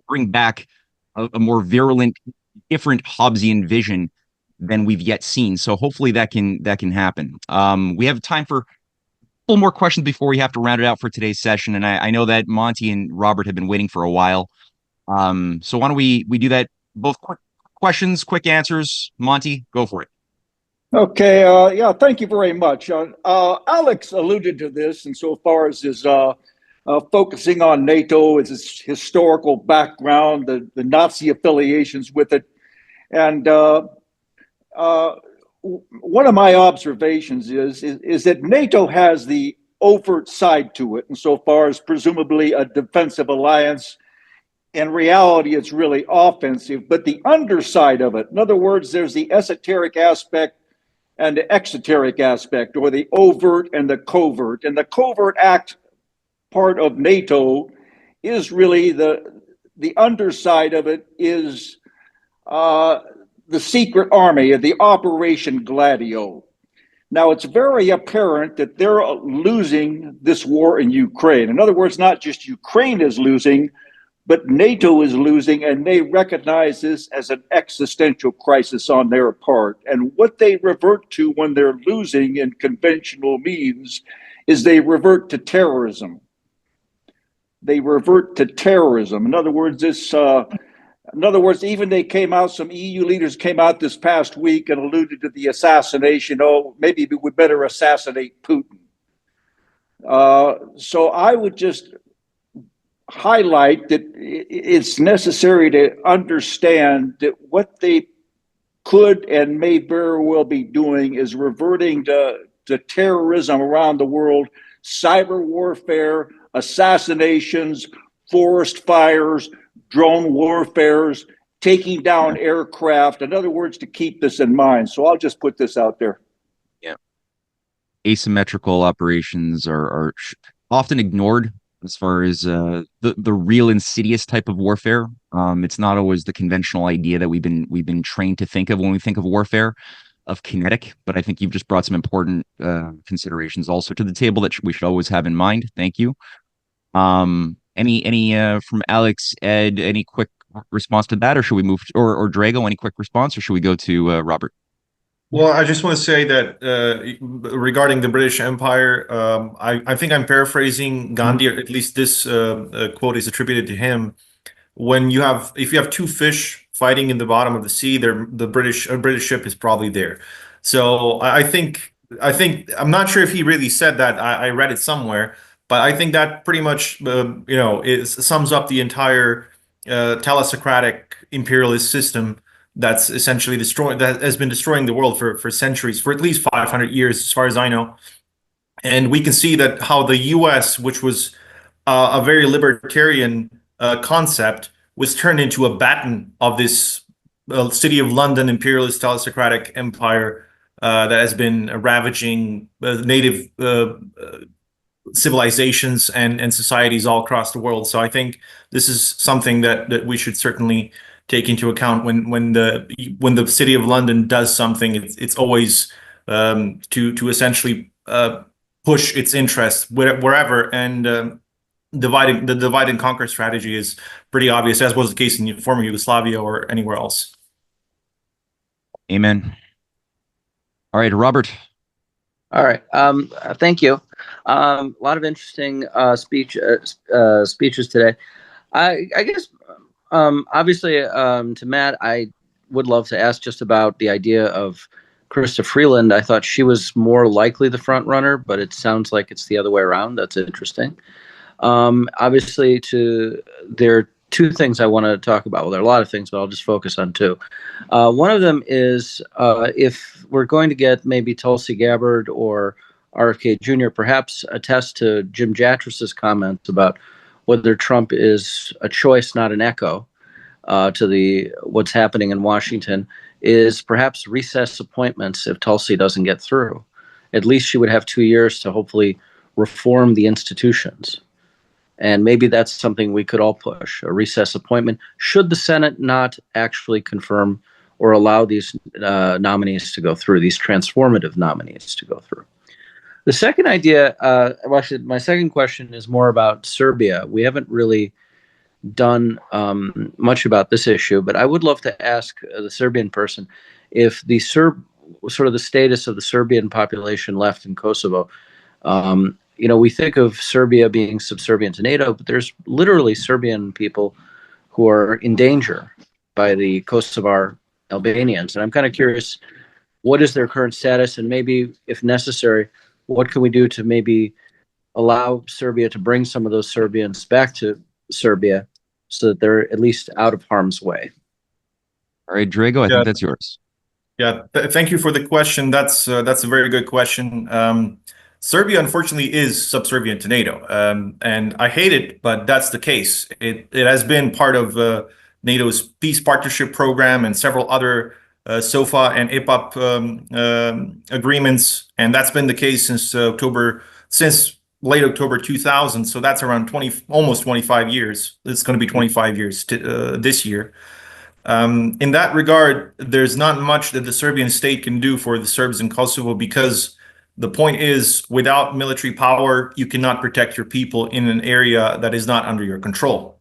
bring back a more virulent, different Hobbesian vision than we've yet seen. So hopefully that can happen. We have time for a couple more questions before we have to round it out for today's session, and I know that Monty and Robert have been waiting for a while. So why don't we do that? Both quick questions, quick answers. Monty, go for it. Okay. Yeah, thank you very much. Alex alluded to this insofar as his focusing on NATO, his historical background, the Nazi affiliations with it. And one of my observations is that NATO has the overt side to it, insofar as presumably a defensive alliance. In reality, it's really offensive, but the underside of it, in other words, there's the esoteric aspect and the exoteric aspect, or the overt and the covert. And the covert act part of NATO is really the underside of it is the secret army, the Operation Gladio. Now, it's very apparent that they're losing this war in Ukraine. In other words, not just Ukraine is losing, but NATO is losing, and they recognize this as an existential crisis on their part. And what they revert to when they're losing in conventional means is they revert to terrorism. They revert to terrorism. In other words, even they came out, some EU leaders came out this past week and alluded to the assassination. Oh, maybe we better assassinate Putin. So I would just highlight that it's necessary to understand that what they could and may very well be doing is reverting to terrorism around the world, cyber warfare, assassinations, forest fires, drone warfares, taking down aircraft. In other words, to keep this in mind. So I'll just put this out there. Yeah. Asymmetrical operations are often ignored as far as the real insidious type of warfare. It's not always the conventional idea that we've been trained to think of when we think of warfare, of kinetic. But I think you've just brought some important considerations also to the table that we should always have in mind. Thank you. Any from Alex, Ed, any quick response to that, or should we move, or Drago, any quick response, or should we go to Robert? Well, I just want to say that regarding the British Empire, I think I'm paraphrasing Gandhi, or at least this quote is attributed to him. If you have two fish fighting in the bottom of the sea, a British ship is probably there. So I think I'm not sure if he really said that. I read it somewhere, but I think that pretty much it sums up the entire telesocratic imperialist system that's essentially that has been destroying the world for centuries, for at least 500 years, as far as I know. And we can see that how the US, which was a very libertarian concept, was turned into a baton of this City of London imperialist telesocratic empire that has been ravaging native civilizations and societies all across the world. So I think this is something that we should certainly take into account when the City of London does something. It's always to essentially push its interests wherever, and the divide and conquer strategy is pretty obvious, as was the case in former Yugoslavia or anywhere else. Amen. All right, Robert. All right. Thank you. A lot of interesting speeches today. I guess obviously to Matt, I would love to ask just about the idea of Krista Freeland. I thought she was more likely the front runner, but it sounds like it's the other way around. That's interesting. Obviously, there are two things I want to talk about. Well, there are a lot of things, but I'll just focus on two. One of them is if we're going to get maybe Tulsi Gabbard or RFK Jr., perhaps attest to Jim Jatras's comments about whether Trump is a choice, not an echo, to what's happening in Washington, is perhaps recess appointments if Tulsi doesn't get through. At least she would have 2 years to hopefully reform the institutions. And maybe that's something we could all push, a recess appointment, should the Senate not actually confirm or allow these nominees to go through, these transformative nominees to go through. The second idea, actually, my second question is more about Serbia. We haven't really done much about this issue, but I would love to ask the Serbian person if the sort of the status of the Serbian population left in Kosovo. We think of Serbia being subservient to NATO, but there's literally Serbian people who are in danger by the Kosovar Albanians. And I'm kind of curious, what is their current status? And maybe, if necessary, what can we do to maybe allow Serbia to bring some of those Serbians back to Serbia so that they're at least out of harm's way? All right, Drago, I think that's yours. Yeah, thank you for the question. That's a very good question. Serbia, unfortunately, is subservient to NATO, and I hate it, but that's the case. It has been part of NATO's peace partnership program and several other SOFA and EPAP agreements, and that's been the case since late October 2000. So that's around almost 25 years. It's going to be 25 years this year. In that regard, there's not much that the Serbian state can do for the Serbs in Kosovo, because the point is, without military power, you cannot protect your people in an area that is not under your control.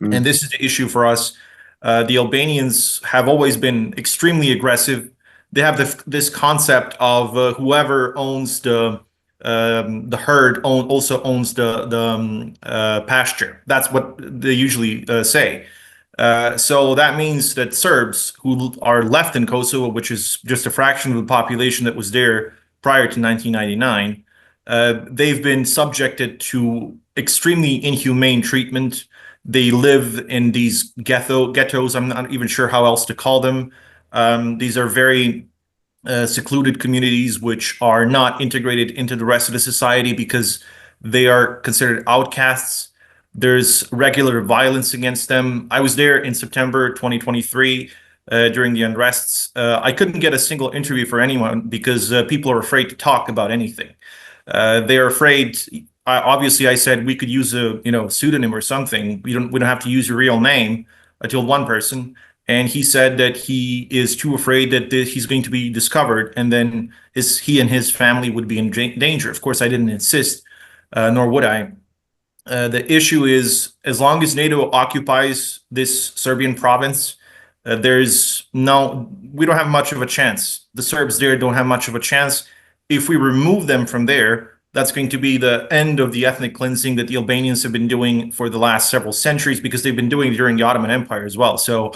And this is the issue for us. The Albanians have always been extremely aggressive. They have this concept of whoever owns the herd also owns the pasture. That's what they usually say. So that means that Serbs who are left in Kosovo, which is just a fraction of the population that was there prior to 1999, they've been subjected to extremely inhumane treatment. They live in these ghettos. I'm not even sure how else to call them. These are very secluded communities which are not integrated into the rest of the society because they are considered outcasts. There's regular violence against them. I was there in September 2023 during the unrests. I couldn't get a single interview for anyone because people are afraid to talk about anything. They are afraid. Obviously, I said we could use a pseudonym or something. We don't have to use your real name. I told one person, and he said that he is too afraid that he's going to be discovered, and then he and his family would be in danger. Of course, I didn't insist, nor would I. The issue is, as long as NATO occupies this Serbian province, we don't have much of a chance. The Serbs there don't have much of a chance. If we remove them from there, that's going to be the end of the ethnic cleansing that the Albanians have been doing for the last several centuries, because they've been doing it during the Ottoman Empire as well. So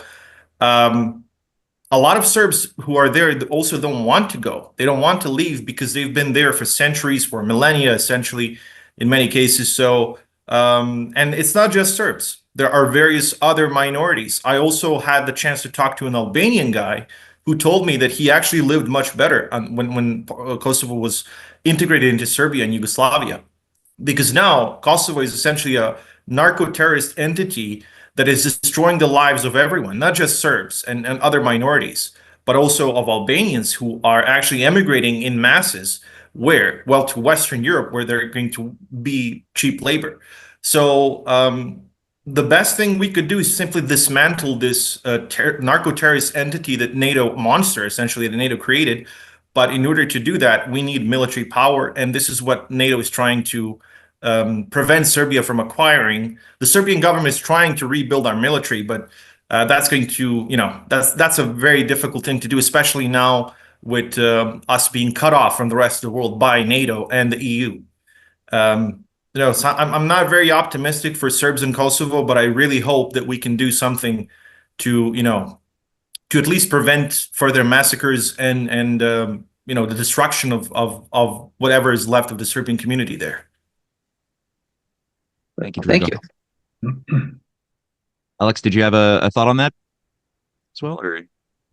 a lot of Serbs who are there also don't want to go. They don't want to leave because they've been there for centuries, for millennia, essentially, in many cases. So, and it's not just Serbs. There are various other minorities. I also had the chance to talk to an Albanian guy who told me that he actually lived much better when Kosovo was integrated into Serbia and Yugoslavia. Because now Kosovo is essentially a narco-terrorist entity that is destroying the lives of everyone, not just Serbs and other minorities, but also of Albanians who are actually emigrating in masses. Where? Well, to Western Europe, where they're going to be cheap labor. So the best thing we could do is simply dismantle this narco-terrorist entity that NATO monster, essentially, that NATO created. But in order to do that, we need military power, and this is what NATO is trying to prevent Serbia from acquiring. The Serbian government is trying to rebuild our military, but that's going to, that's a very difficult thing to do, especially now with us being cut off from the rest of the world by NATO and the EU. So I'm not very optimistic for Serbs in Kosovo, but I really hope that we can do something to, to at least prevent further massacres and the destruction of whatever is left of the Serbian community there. Thank you. Thank you. Alex, did you have a thought on that as well? Or?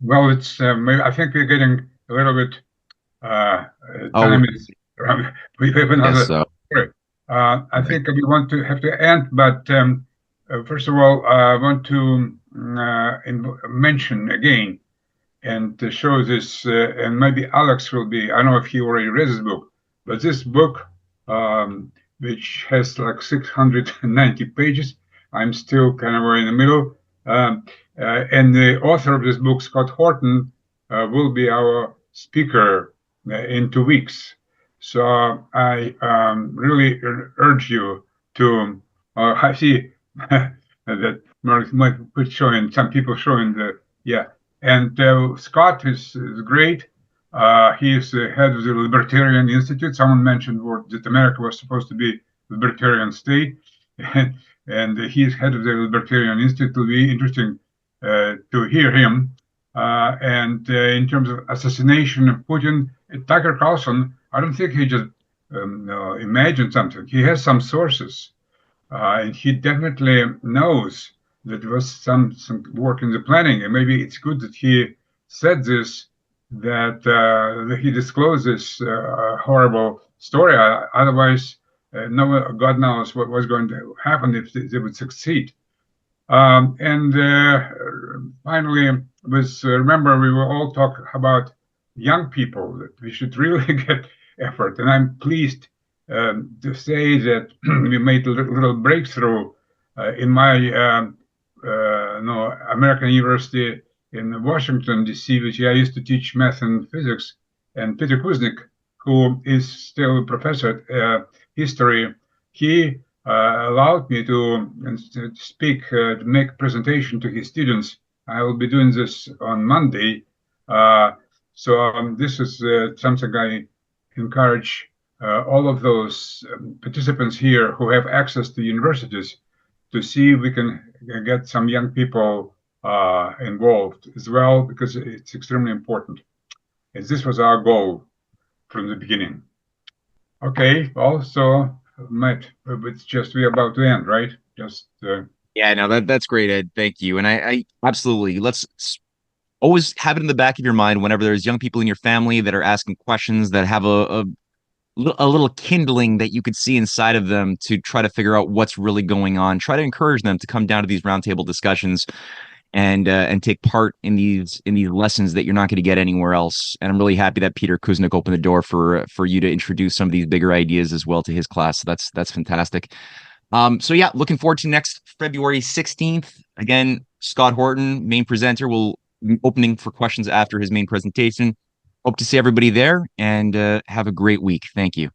Well, it's I think we're getting a little bit time is we have another. I think we have to end, but first of all, I want to mention again and show this, and maybe Alex will be. I don't know if he already read this book, but this book, which has like 690 pages, I'm still kind of in the middle. And the author of this book, Scott Horton, will be our speaker in 2 weeks. So I really urge you to. I see that might put showing some people showing and Scott is great. He is the head of the Libertarian Institute. Someone mentioned that America was supposed to be a libertarian state, and he is head of the Libertarian Institute. It will be interesting to hear him. And in terms of assassination of Putin, Tucker Carlson, I don't think he just imagined something. He has some sources, and he definitely knows that there was some work in the planning. And maybe it's good that he said this, that he disclosed this horrible story. Otherwise, God knows what was going to happen if they would succeed. And finally, remember, we will all talk about young people, that we should really get effort. And I'm pleased to say that we made a little breakthrough in my American University in Washington, D.C., which I used to teach math and physics. And Peter Kuznick, who is still a professor at history, he allowed me to speak, to make a presentation to his students. I will be doing this on Monday. This is something I encourage all of those participants here who have access to universities to see if we can get some young people involved as well, because it's extremely important. And this was our goal from the beginning. Okay, also, Matt, it's just we're about to end, right? Just Yeah, no, that's great, Ed. Thank you. And I absolutely, let's always have it in the back of your mind whenever there's young people in your family that are asking questions, that have a little kindling that you could see inside of them to try to figure out what's really going on. Try to encourage them to come down to these roundtable discussions and take part in these lessons that you're not going to get anywhere else. And I'm really happy that Peter Kuznick opened the door for you to introduce some of these bigger ideas as well to his class. So that's fantastic. So yeah, looking forward to next February 16th. Again, Scott Horton, main presenter, will be opening for questions after his main presentation. Hope to see everybody there, and have a great week. Thank you.